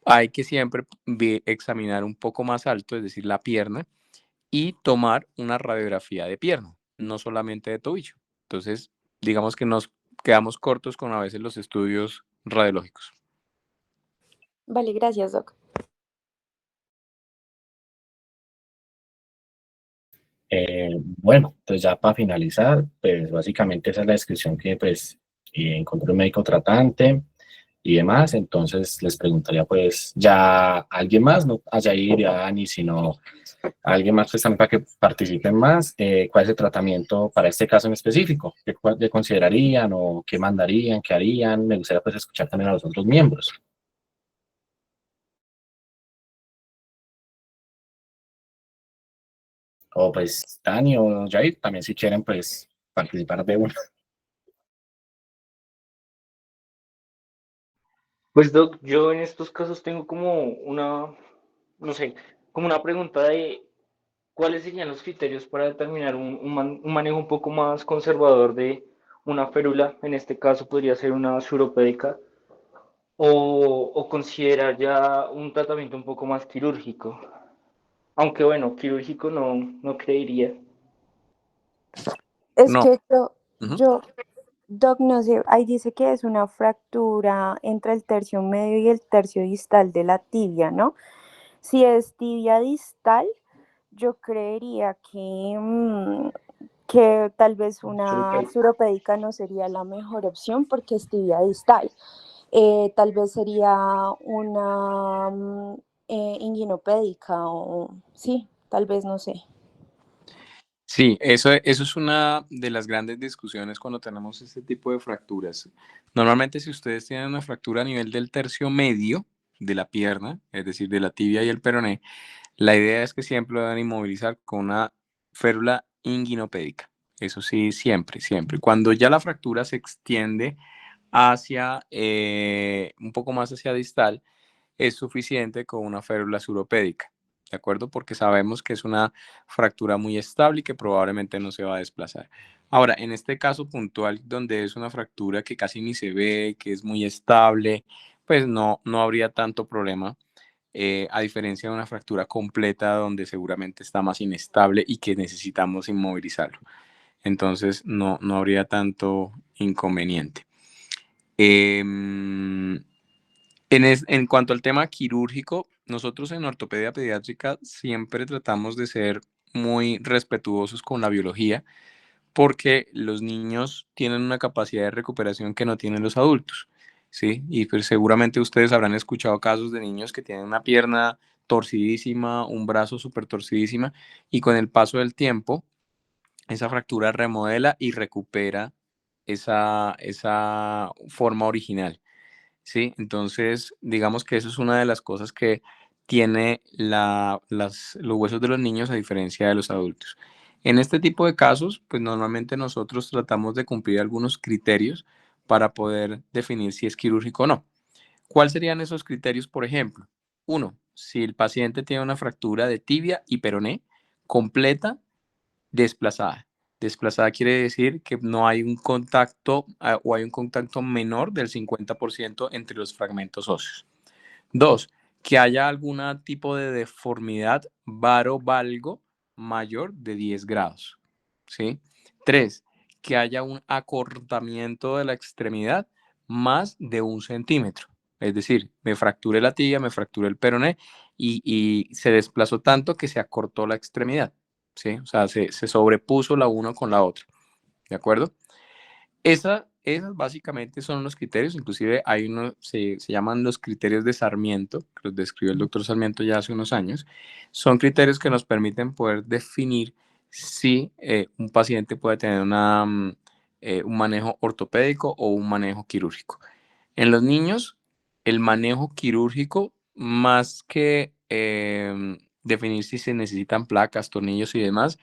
hay que siempre examinar un poco más alto, es decir, la pierna, y tomar una radiografía de pierna, no solamente de tobillo. Entonces, digamos que nos quedamos cortos con a veces los estudios radiológicos. Vale, gracias, Doc. Bueno, entonces ya para finalizar, pues básicamente esa es la descripción que pues encontró un médico tratante y demás. Entonces les preguntaría pues ya a alguien más, no a Yair y a Dani, sino a alguien más pues también para que participen más, cuál es el tratamiento para este caso en específico, qué considerarían o qué mandarían, qué harían. Me gustaría pues escuchar también a los otros miembros. O pues Dani o Jair, también si quieren pues participar de una. Pues Doc, yo en estos casos tengo como una, no sé, como una pregunta de cuáles serían los criterios para determinar un manejo un poco más conservador de una férula, en este caso podría ser una suropédica, o considerar ya un tratamiento un poco más quirúrgico. Aunque bueno, quirúrgico no creería. Es No. que Uh-huh. yo, Doc, no sé, ahí dice que es una fractura entre el tercio medio y el tercio distal de la tibia, ¿no? Si es tibia distal, yo creería que tal vez una suropédica no sería la mejor opción porque es tibia distal. Tal vez sería una inguinopédica o sí, tal vez no sé. Sí, eso es una de las grandes discusiones cuando tenemos este tipo de fracturas. Normalmente si ustedes tienen una fractura a nivel del tercio medio, de la pierna, es decir, de la tibia y el peroné, la idea es que siempre lo deben inmovilizar con una férula inguinopédica. Eso sí, siempre, siempre. Cuando ya la fractura se extiende hacia, un poco más hacia distal, es suficiente con una férula suropédica, ¿de acuerdo? Porque sabemos que es una fractura muy estable y que probablemente no se va a desplazar. Ahora, en este caso puntual, donde es una fractura que casi ni se ve, que es muy estable, pues no habría tanto problema, a diferencia de una fractura completa donde seguramente está más inestable y que necesitamos inmovilizarlo. Entonces, no habría tanto inconveniente. En cuanto al tema quirúrgico, nosotros en ortopedia pediátrica siempre tratamos de ser muy respetuosos con la biología porque los niños tienen una capacidad de recuperación que no tienen los adultos, ¿sí? Y pues seguramente ustedes habrán escuchado casos de niños que tienen una pierna torcidísima, un brazo súper torcidísima, y con el paso del tiempo, esa fractura remodela y recupera esa forma original. ¿Sí? Entonces, digamos que eso es una de las cosas que tiene los huesos de los niños a diferencia de los adultos. En este tipo de casos, pues normalmente nosotros tratamos de cumplir algunos criterios para poder definir si es quirúrgico o no. ¿Cuáles serían esos criterios, por ejemplo? Uno, si el paciente tiene una fractura de tibia y peroné completa desplazada. Desplazada quiere decir que no hay un contacto o hay un contacto menor del 50% entre los fragmentos óseos. Dos, que haya algún tipo de deformidad varovalgo mayor de 10 grados. ¿Sí? Tres, que haya un acortamiento de la extremidad más de 1 centímetro. Es decir, me fracturé la tibia, me fracturé el peroné y se desplazó tanto que se acortó la extremidad. ¿Sí? O sea, se sobrepuso la una con la otra, ¿de acuerdo? Esas básicamente son los criterios, inclusive hay uno, se llaman los criterios de Sarmiento, que los describió el doctor Sarmiento ya hace unos años. Son criterios que nos permiten poder definir si un paciente puede tener un manejo ortopédico o un manejo quirúrgico. En los niños, el manejo quirúrgico, más que definir si se necesitan placas, tornillos y demás,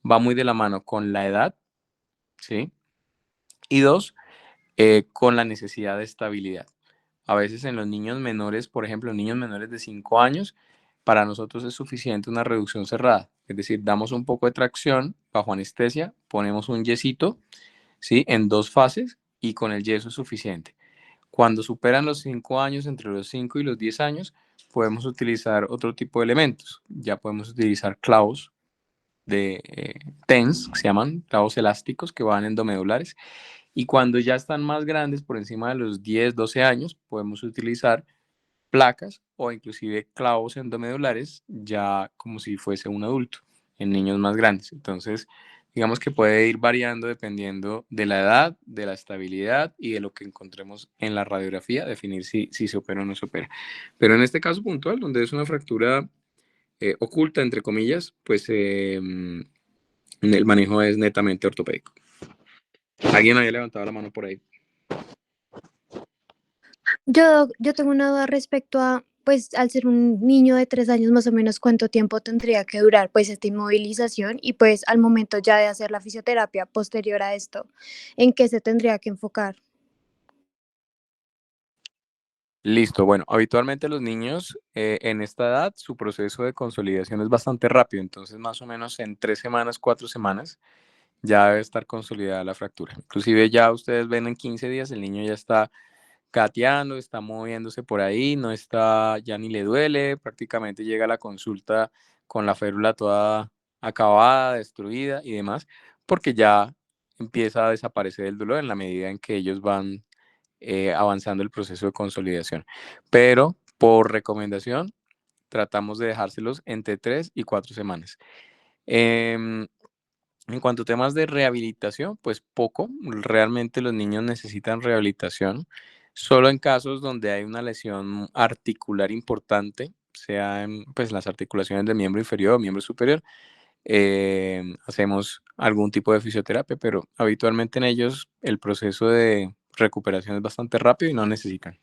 va muy de la mano con la edad, ¿sí? Y dos, con la necesidad de estabilidad. A veces en los niños menores, por ejemplo, niños menores de 5 años, para nosotros es suficiente una reducción cerrada. Es decir, damos un poco de tracción bajo anestesia, ponemos un yesito, ¿sí? En 2 fases y con el yeso es suficiente. Cuando superan los 5 años, entre los 5 y los 10 años, podemos utilizar otro tipo de elementos. Ya podemos utilizar clavos de TENS, que se llaman clavos elásticos que van endomedulares. Y cuando ya están más grandes, por encima de los 10, 12 años, podemos utilizar placas o inclusive clavos endomedulares ya como si fuese un adulto en niños más grandes. Entonces, digamos que puede ir variando dependiendo de la edad, de la estabilidad y de lo que encontremos en la radiografía, definir si se opera o no se opera. Pero en este caso puntual, donde es una fractura oculta, entre comillas, pues el manejo es netamente ortopédico. ¿Alguien había levantado la mano por ahí? Yo tengo una duda respecto a, pues, al ser un niño de 3 años, más o menos, ¿cuánto tiempo tendría que durar, pues, esta inmovilización? Y, pues, al momento ya de hacer la fisioterapia posterior a esto, ¿en qué se tendría que enfocar? Listo, bueno, habitualmente los niños en esta edad su proceso de consolidación es bastante rápido, entonces más o menos en 3 semanas, 4 semanas ya debe estar consolidada la fractura. Inclusive ya ustedes ven en 15 días el niño ya está gateando, está moviéndose por ahí, no está, ya ni le duele, prácticamente llega a la consulta con la férula toda acabada, destruida y demás, porque ya empieza a desaparecer el dolor en la medida en que ellos van avanzando el proceso de consolidación. Pero por recomendación, tratamos de dejárselos entre 3 y 4 semanas. En cuanto a temas de rehabilitación, pues poco. Realmente los niños necesitan rehabilitación solo en casos donde hay una lesión articular importante, sea en pues, las articulaciones del miembro inferior o miembro superior. Hacemos algún tipo de fisioterapia, pero habitualmente en ellos el proceso de recuperación es bastante rápido y no necesitan.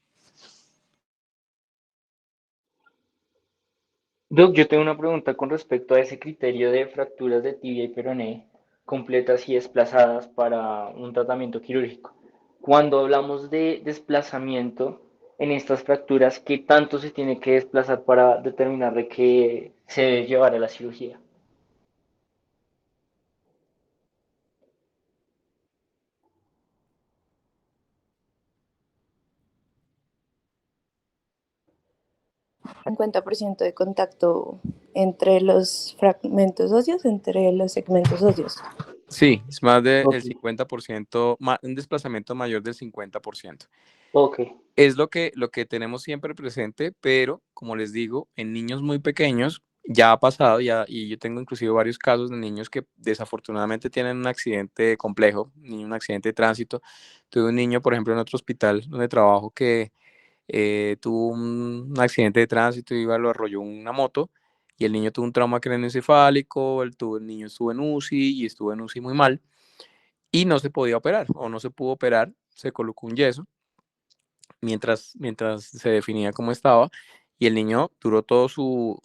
Doc, yo tengo una pregunta con respecto a ese criterio de fracturas de tibia y peroné completas y desplazadas para un tratamiento quirúrgico. Cuando hablamos de desplazamiento en estas fracturas, ¿qué tanto se tiene que desplazar para determinar de qué se debe llevar a la cirugía? 50% de contacto entre los fragmentos óseos, entre los segmentos óseos. Sí, es más del Ok, 50%, un desplazamiento mayor del 50%. ok. Es lo que tenemos siempre presente, pero como les digo, en niños muy pequeños ya ha pasado, ya, y yo tengo inclusive varios casos de niños que desafortunadamente tienen un accidente complejo, un accidente de tránsito. Tuve un niño, por ejemplo, en otro hospital donde trabajo que tuvo un accidente de tránsito, lo arrolló una moto y el niño tuvo un trauma craneoencefálico, el niño estuvo en UCI y estuvo en UCI muy mal y no se podía operar o no se pudo operar, se colocó un yeso mientras se definía cómo estaba y el niño duró todo su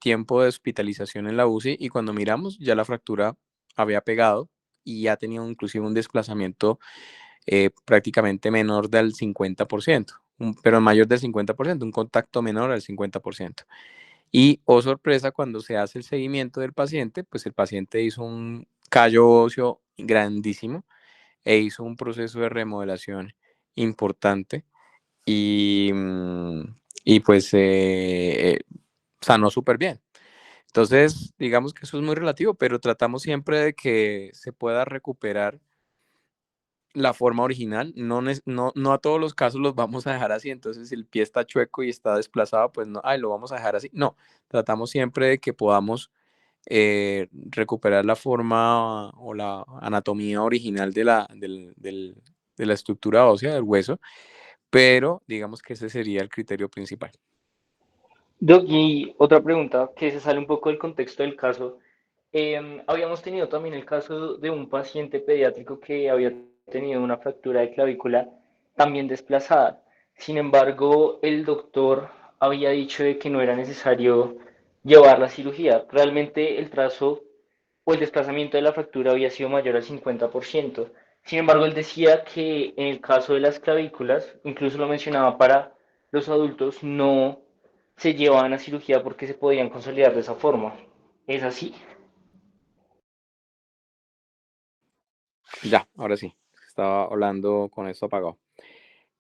tiempo de hospitalización en la UCI y cuando miramos ya la fractura había pegado y ya tenía inclusive un desplazamiento prácticamente menor del 50%, pero mayor del 50%, un contacto menor al 50%. Y, oh sorpresa, cuando se hace el seguimiento del paciente, pues el paciente hizo un callo óseo grandísimo e hizo un proceso de remodelación importante y, y pues sanó súper bien. Entonces, digamos que eso es muy relativo, pero tratamos siempre de que se pueda recuperar la forma original. No a todos los casos los vamos a dejar así. Entonces, si el pie está chueco y está desplazado, pues no, lo vamos a dejar así. No, tratamos siempre de que podamos recuperar la forma o la anatomía original de la estructura ósea del hueso, pero digamos que ese sería el criterio principal. Doc, y otra pregunta que se sale un poco del contexto del caso. Habíamos tenido también el caso de un paciente pediátrico que había tenido una fractura de clavícula también desplazada. Sin embargo, el doctor había dicho de que no era necesario llevar la cirugía. Realmente el trazo o el desplazamiento de la fractura había sido mayor al 50%. Sin embargo, él decía que en el caso de las clavículas, incluso lo mencionaba para los adultos, no se llevaban a cirugía porque se podían consolidar de esa forma. ¿Es así? Ya, ahora sí, estaba hablando con esto apagado.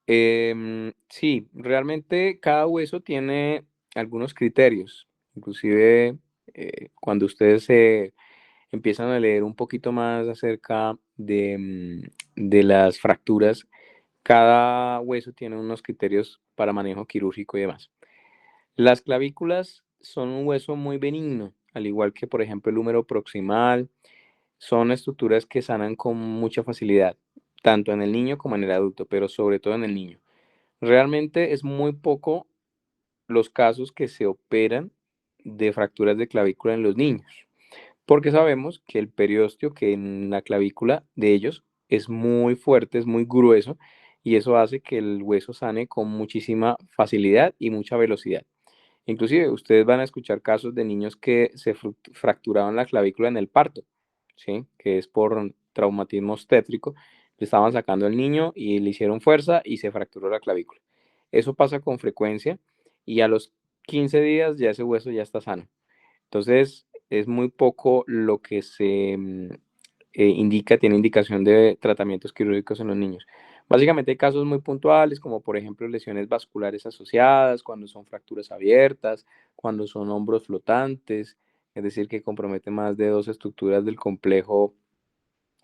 Sí, realmente cada hueso tiene algunos criterios. Inclusive cuando ustedes empiezan a leer un poquito más acerca de las fracturas, cada hueso tiene unos criterios para manejo quirúrgico y demás. Las clavículas son un hueso muy benigno, al igual que, por ejemplo, el húmero proximal. Son estructuras que sanan con mucha facilidad, tanto en el niño como en el adulto, pero sobre todo en el niño. Realmente es muy poco los casos que se operan de fracturas de clavícula en los niños, porque sabemos que el periósteo que en la clavícula de ellos es muy fuerte, es muy grueso, y eso hace que el hueso sane con muchísima facilidad y mucha velocidad. Inclusive, ustedes van a escuchar casos de niños que se fracturaron la clavícula en el parto, ¿sí? Que es por traumatismo obstétrico. Le estaban sacando al niño y le hicieron fuerza y se fracturó la clavícula. Eso pasa con frecuencia y a los 15 días ya ese hueso ya está sano. Entonces, es muy poco lo que se indica, tiene indicación de tratamientos quirúrgicos en los niños. Básicamente hay casos muy puntuales, como por ejemplo lesiones vasculares asociadas, cuando son fracturas abiertas, cuando son hombros flotantes, es decir, que comprometen más de dos estructuras del complejo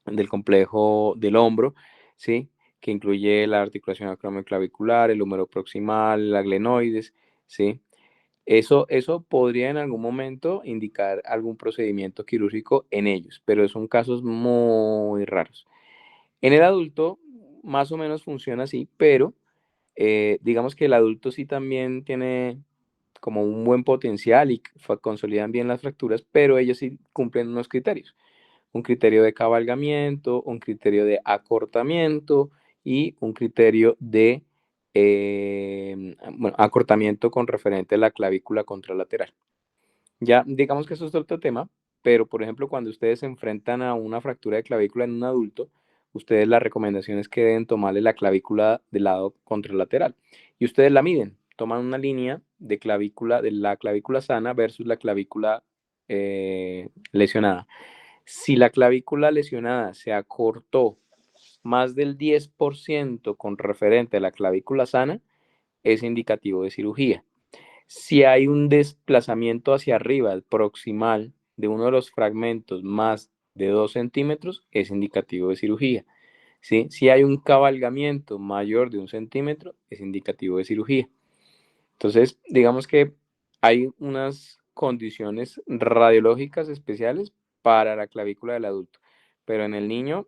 del hombro, ¿sí? Que incluye la articulación acromioclavicular, el húmero proximal, la glenoides, ¿sí? Eso podría en algún momento indicar algún procedimiento quirúrgico en ellos, pero son casos muy raros. En el adulto, más o menos funciona así, pero digamos que el adulto sí también tiene como un buen potencial y consolidan bien las fracturas, pero ellos sí cumplen unos criterios. Un criterio de cabalgamiento, un criterio de acortamiento y un criterio de acortamiento con referente a la clavícula contralateral. Ya, digamos que eso es otro tema, pero por ejemplo, cuando ustedes se enfrentan a una fractura de clavícula en un adulto, ustedes la recomendación es que deben tomarle la clavícula del lado contralateral y ustedes la miden, toman una línea de la clavícula sana versus la clavícula lesionada. Si la clavícula lesionada se acortó más del 10% con referente a la clavícula sana, es indicativo de cirugía. Si hay un desplazamiento hacia arriba proximal de uno de los fragmentos más de 2 centímetros, es indicativo de cirugía. ¿Sí? Si hay un cabalgamiento mayor de 1 centímetro, es indicativo de cirugía. Entonces, digamos que hay unas condiciones radiológicas especiales para la clavícula del adulto, pero en el niño,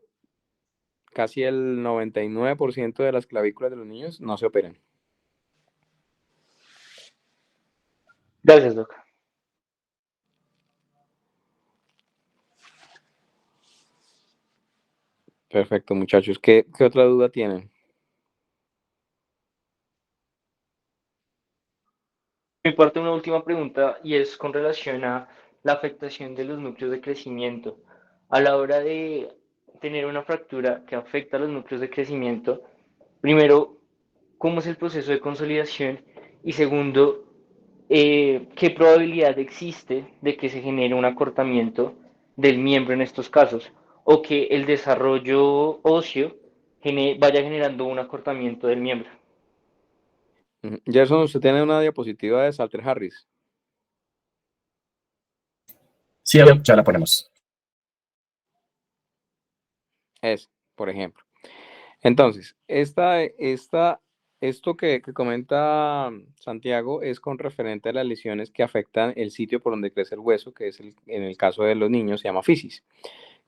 casi el 99% de las clavículas de los niños no se operan. Gracias, Doc. Perfecto, muchachos. ¿Qué otra duda tienen? Mi parte, una última pregunta y es con relación a la afectación de los núcleos de crecimiento. A la hora de tener una fractura que afecta a los núcleos de crecimiento, primero, ¿cómo es el proceso de consolidación? Y segundo, ¿qué probabilidad existe de que se genere un acortamiento del miembro en estos casos? O que el desarrollo óseo vaya generando un acortamiento del miembro. Gerson, usted tiene una diapositiva de Salter Harris. Sí, ya la ponemos. Es, por ejemplo. Entonces, esto que comenta Santiago es con referente a las lesiones que afectan el sitio por donde crece el hueso, que es en el caso de los niños se llama fisis,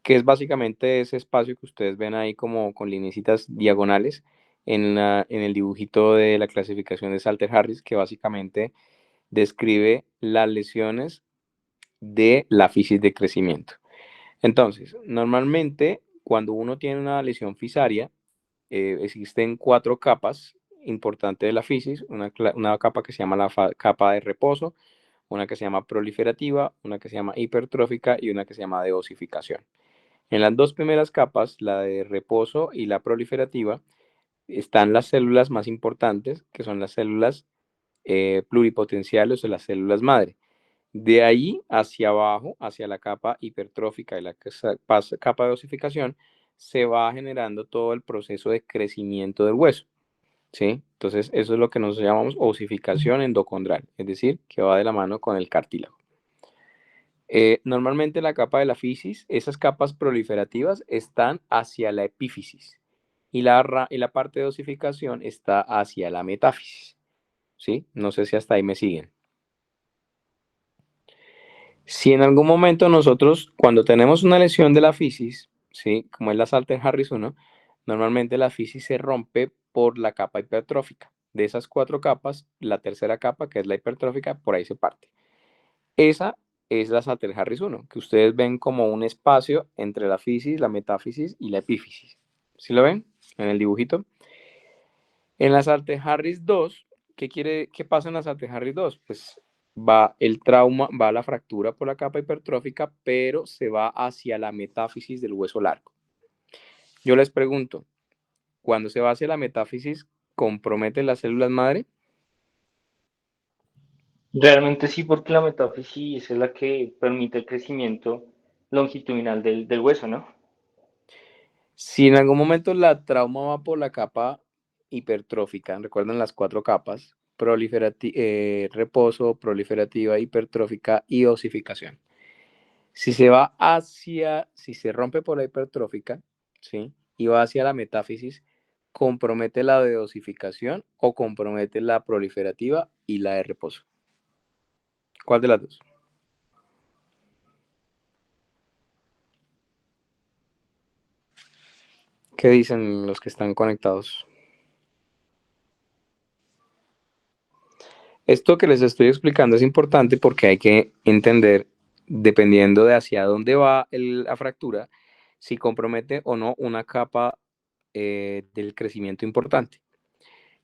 que es básicamente ese espacio que ustedes ven ahí como con lineecitas diagonales en el dibujito de la clasificación de Salter Harris, que básicamente describe las lesiones de la fisis de crecimiento. Entonces, normalmente cuando uno tiene una lesión fisaria, existen 4 capas importantes de la fisis, una capa que se llama la capa de reposo, una que se llama proliferativa, una que se llama hipertrófica y una que se llama de osificación. En las 2 primeras capas, la de reposo y la proliferativa, están las células más importantes, que son las células pluripotenciales o las células madre. De ahí hacia abajo, hacia la capa hipertrófica y la capa de osificación, se va generando todo el proceso de crecimiento del hueso. ¿Sí? Entonces, eso es lo que nos llamamos osificación endocondral, es decir, que va de la mano con el cartílago. Normalmente la capa de la fisis, esas capas proliferativas están hacia la epífisis y la parte de osificación está hacia la metáfisis. ¿Sí? No sé si hasta ahí me siguen. Si en algún momento nosotros, cuando tenemos una lesión de la fisis, ¿sí? Como es la Salter Harris 1, normalmente la fisis se rompe por la capa hipertrófica. De esas 4 capas, la tercera capa, que es la hipertrófica, por ahí se parte. Esa es la Salter Harris 1, que ustedes ven como un espacio entre la fisis, la metáfisis y la epífisis. ¿Sí lo ven en el dibujito? En la Salter Harris 2, ¿qué pasa en la Salter Harris 2? Pues va el trauma, va la fractura por la capa hipertrófica, pero se va hacia la metáfisis del hueso largo. Yo les pregunto, cuando se va hacia la metáfisis, ¿compromete las células madre? Realmente sí, porque la metáfisis es la que permite el crecimiento longitudinal del hueso, ¿no? Si en algún momento la trauma va por la capa hipertrófica, recuerden las 4 capas, reposo, proliferativa, hipertrófica y osificación. Si se rompe por la hipertrófica, ¿sí? Y va hacia la metáfisis, compromete la de osificación o compromete la proliferativa y la de reposo. ¿Cuál de las dos? ¿Qué dicen los que están conectados? Esto que les estoy explicando es importante porque hay que entender, dependiendo de hacia dónde va la fractura, si compromete o no una capa del crecimiento importante.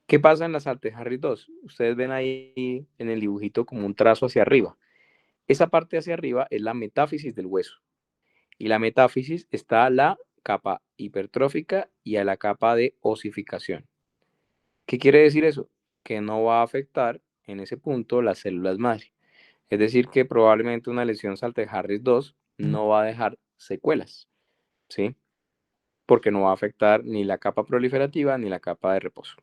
¿Qué pasa en la Salter Harris 2? Ustedes ven ahí en el dibujito como un trazo hacia arriba. esa parte hacia arriba es la metáfisis del hueso. Y la metáfisis está a la capa hipertrófica y a la capa de osificación. ¿Qué quiere decir eso? Que no va a afectar en ese punto las células madre. Es decir, que probablemente una lesión Salter-Harris 2 no va a dejar secuelas, ¿sí? Porque no va a afectar ni la capa proliferativa ni la capa de reposo.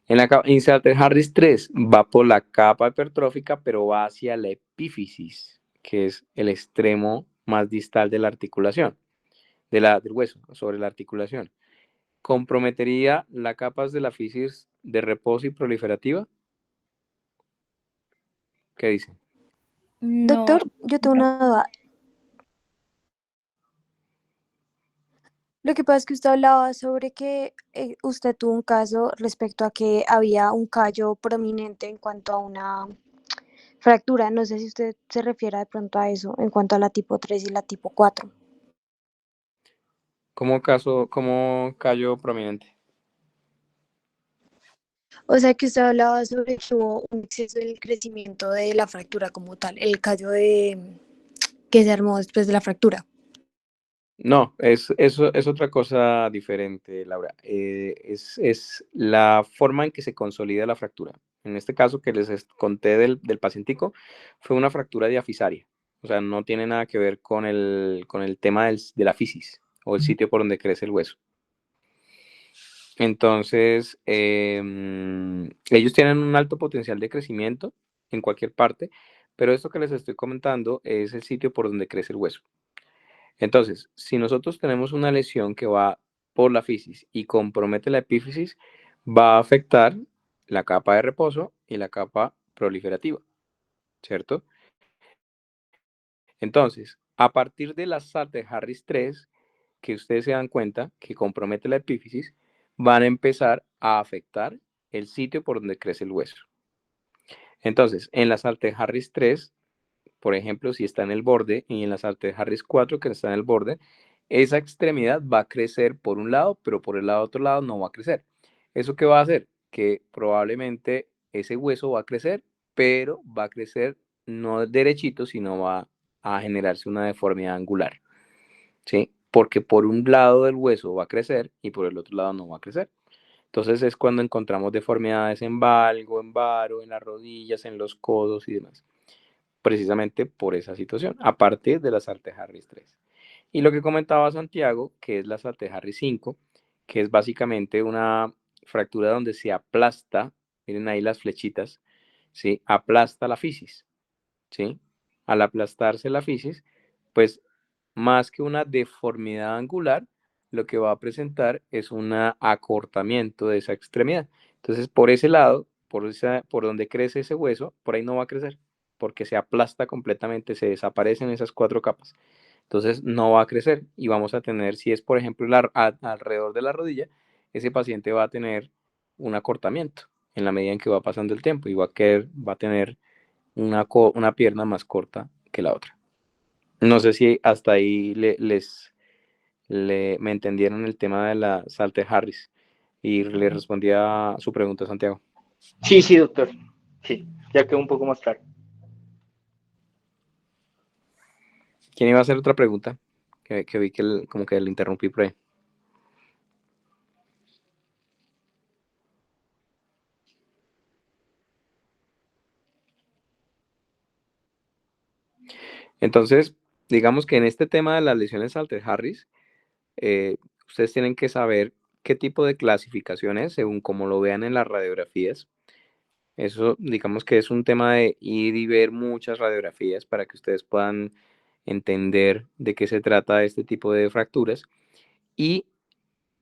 En Salter-Harris 3 va por la capa hipertrófica, pero va hacia la epífisis, que es el extremo más distal de la articulación, del hueso, sobre la articulación. ¿Comprometería las capas de la fisis de reposo y proliferativa? ¿Qué dicen? Doctor, yo tengo una duda. Lo que pasa es que usted hablaba sobre que usted tuvo un caso respecto a que había un callo prominente en cuanto a una fractura. No sé si usted se refiere de pronto a eso en cuanto a la tipo 3 y la tipo 4. ¿Cómo callo prominente? O sea que usted hablaba sobre que hubo un exceso del crecimiento de la fractura como tal, el callo que se armó después de la fractura. No, eso es otra cosa diferente, Laura. Es la forma en que se consolida la fractura. En este caso que les conté del pacientico, fue una fractura diafisaria. O sea, no tiene nada que ver con el tema de la fisis o el sitio por donde crece el hueso. Entonces, ellos tienen un alto potencial de crecimiento en cualquier parte, pero esto que les estoy comentando es el sitio por donde crece el hueso. Entonces, si nosotros tenemos una lesión que va por la fisis y compromete la epífisis, va a afectar la capa de reposo y la capa proliferativa, ¿cierto? Entonces, a partir de la Salter-Harris 3, que ustedes se dan cuenta que compromete la epífisis, van a empezar a afectar el sitio por donde crece el hueso. Entonces, en la Salter-Harris 3, por ejemplo, si está en el borde, y en la Salter-Harris 4, que está en el borde, esa extremidad va a crecer por un lado, pero por el otro lado no va a crecer. ¿Eso qué va a hacer? Que probablemente ese hueso va a crecer, pero va a crecer no derechito, sino va a generarse una deformidad angular, ¿sí? Porque por un lado del hueso va a crecer y por el otro lado no va a crecer. Entonces es cuando encontramos deformidades en valgo, en varo, en las rodillas, en los codos y demás. Precisamente por esa situación, a partir de la Salter-Harris 3. Y lo que comentaba Santiago, que es la Salter-Harris 5, que es básicamente una fractura donde se aplasta, miren ahí las flechitas, ¿sí? Aplasta la fisis, ¿sí? Al aplastarse la fisis, pues más que una deformidad angular, lo que va a presentar es un acortamiento de esa extremidad. Entonces, por ese lado, por donde crece ese hueso, por ahí no va a crecer, porque se aplasta completamente, se desaparecen esas 4 capas. Entonces, no va a crecer y vamos a tener, si es por ejemplo alrededor de la rodilla, ese paciente va a tener un acortamiento en la medida en que va pasando el tiempo y va a tener una pierna más corta que la otra. No sé si hasta ahí me entendieron el tema de la Salter-Harris y le respondía a su pregunta, Santiago. Sí, doctor. Sí, ya quedó un poco más claro. ¿Quién iba a hacer otra pregunta? Que vi que como que le interrumpí por ahí. Entonces, digamos que en este tema de las lesiones Salter-Harris, ustedes tienen que saber qué tipo de clasificación es, según como lo vean en las radiografías. Eso, digamos que es un tema de ir y ver muchas radiografías para que ustedes puedan entender de qué se trata este tipo de fracturas y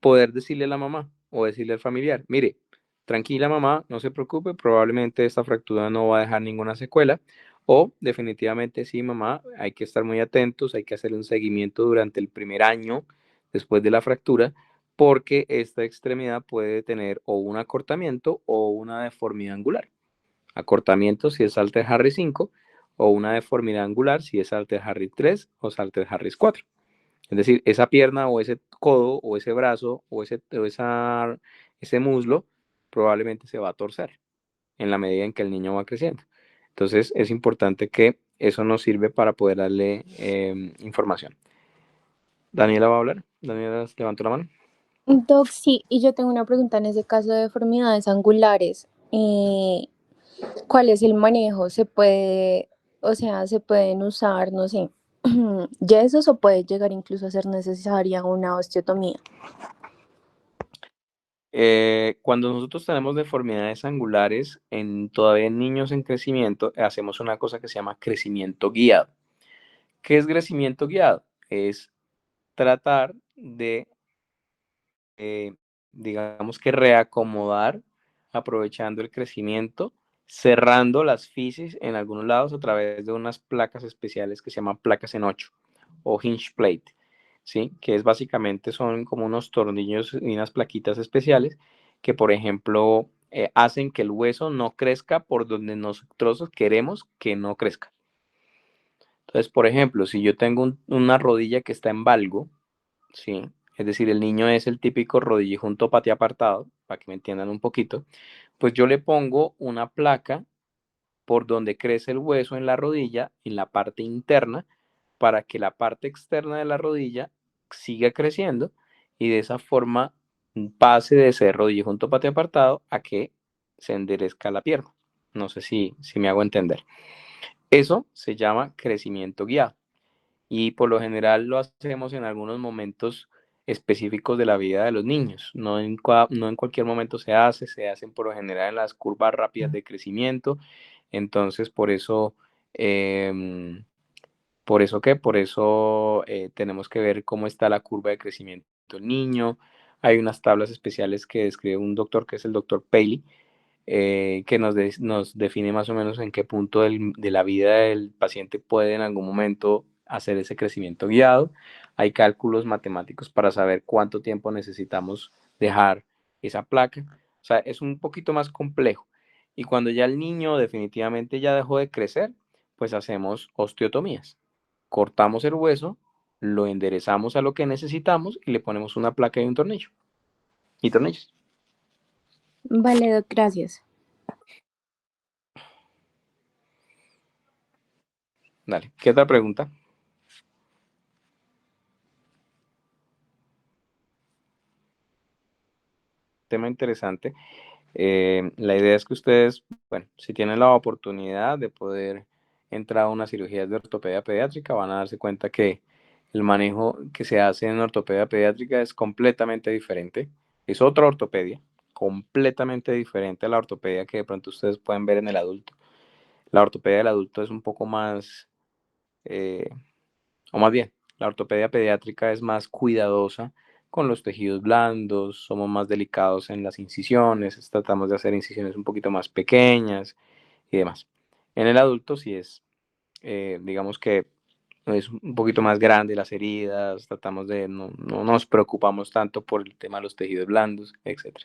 poder decirle a la mamá o decirle al familiar, mire, tranquila mamá, no se preocupe, probablemente esta fractura no va a dejar ninguna secuela, o definitivamente sí mamá, hay que estar muy atentos, hay que hacer un seguimiento durante el primer año después de la fractura, porque esta extremidad puede tener o un acortamiento o una deformidad angular. Acortamiento si es Salter-Harris 5 o una deformidad angular si es Salter-Harris 3 o Salter-Harris 4. Es decir, esa pierna o ese codo o ese brazo o ese muslo probablemente se va a torcer en la medida en que el niño va creciendo. Entonces es importante que eso nos sirve para poder darle información. Daniela va a hablar. Daniela, levantó la mano. Doc, sí, y yo tengo una pregunta en ese caso de deformidades angulares. ¿Cuál es el manejo? ¿Se puede, o sea, se pueden usar, no sé, yesos o puede llegar incluso a ser necesaria una osteotomía? Cuando nosotros tenemos deformidades angulares, todavía en niños en crecimiento, hacemos una cosa que se llama crecimiento guiado. ¿Qué es crecimiento guiado? Es tratar de, digamos que reacomodar, aprovechando el crecimiento, cerrando las fisis en algunos lados a través de unas placas especiales que se llaman placas en 8 o hinge plate, ¿sí? Que es básicamente son como unos tornillos y unas plaquitas especiales que, por ejemplo, hacen que el hueso no crezca por donde nosotros queremos que no crezca. Entonces, por ejemplo, si yo tengo una rodilla que está en valgo, ¿sí? Es decir, el niño es el típico rodillejunto patia apartado, para que me entiendan un poquito, pues yo le pongo una placa por donde crece el hueso en la rodilla, en la parte interna, para que la parte externa de la rodilla siga creciendo y de esa forma pase de ser rodillejunto patia apartado a que se enderezca la pierna. No sé si me hago entender. Eso se llama crecimiento guiado y por lo general lo hacemos en algunos momentos específicos de la vida de los niños. No en cualquier momento se hacen por lo general en las curvas rápidas de crecimiento. Entonces, por eso tenemos que ver cómo está la curva de crecimiento del niño. Hay unas tablas especiales que describe un doctor que es el doctor Paley, que nos define más o menos en qué punto de la vida del paciente puede en algún momento hacer ese crecimiento guiado. Hay cálculos matemáticos para saber cuánto tiempo necesitamos dejar esa placa. O sea, es un poquito más complejo. Y cuando ya el niño definitivamente ya dejó de crecer, pues hacemos osteotomías. Cortamos el hueso, lo enderezamos a lo que necesitamos y le ponemos una placa y un tornillo. Y tornillos. Vale, Doc, gracias. Dale. ¿Qué otra pregunta? Tema interesante. La idea es que ustedes, bueno, si tienen la oportunidad de poder entrar a una cirugía de ortopedia pediátrica, van a darse cuenta que el manejo que se hace en ortopedia pediátrica es completamente diferente. Es otra ortopedia, completamente diferente a la ortopedia que de pronto ustedes pueden ver en el adulto. La ortopedia del adulto es un poco más, o más bien, la ortopedia pediátrica es más cuidadosa con los tejidos blandos, somos más delicados en las incisiones, tratamos de hacer incisiones un poquito más pequeñas y demás. En el adulto sí es, digamos que es un poquito más grande las heridas, tratamos de, no nos preocupamos tanto por el tema de los tejidos blandos, etc.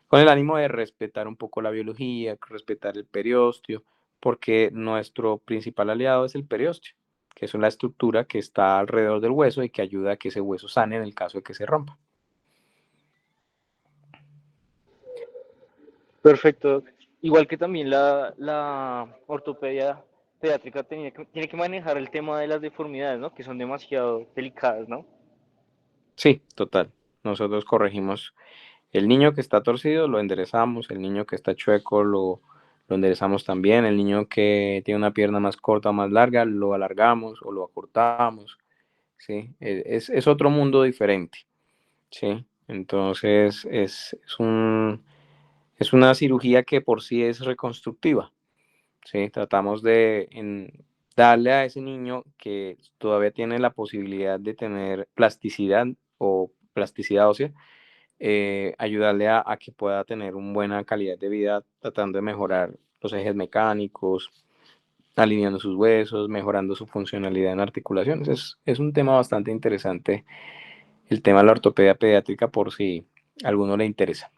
Con el ánimo de respetar un poco la biología, respetar el periósteo, porque nuestro principal aliado es el periósteo, que es una estructura que está alrededor del hueso y que ayuda a que ese hueso sane en el caso de que se rompa. Perfecto. Igual que también la ortopedia pediátrica tiene que manejar el tema de las deformidades, ¿no? Que son demasiado delicadas, ¿no? Sí, total. Nosotros corregimos el niño que está torcido, lo enderezamos, el niño que está chueco, lo enderezamos también, el niño que tiene una pierna más corta o más larga, lo alargamos o lo acortamos, ¿sí? Es otro mundo diferente, ¿sí? Entonces es una cirugía que por sí es reconstructiva, ¿sí? Tratamos de darle a ese niño que todavía tiene la posibilidad de tener plasticidad o plasticidad ósea, ayudarle a que pueda tener una buena calidad de vida, tratando de mejorar los ejes mecánicos, alineando sus huesos, mejorando su funcionalidad en articulaciones. Es un tema bastante interesante, el tema de la ortopedia pediátrica, por si a alguno le interesa.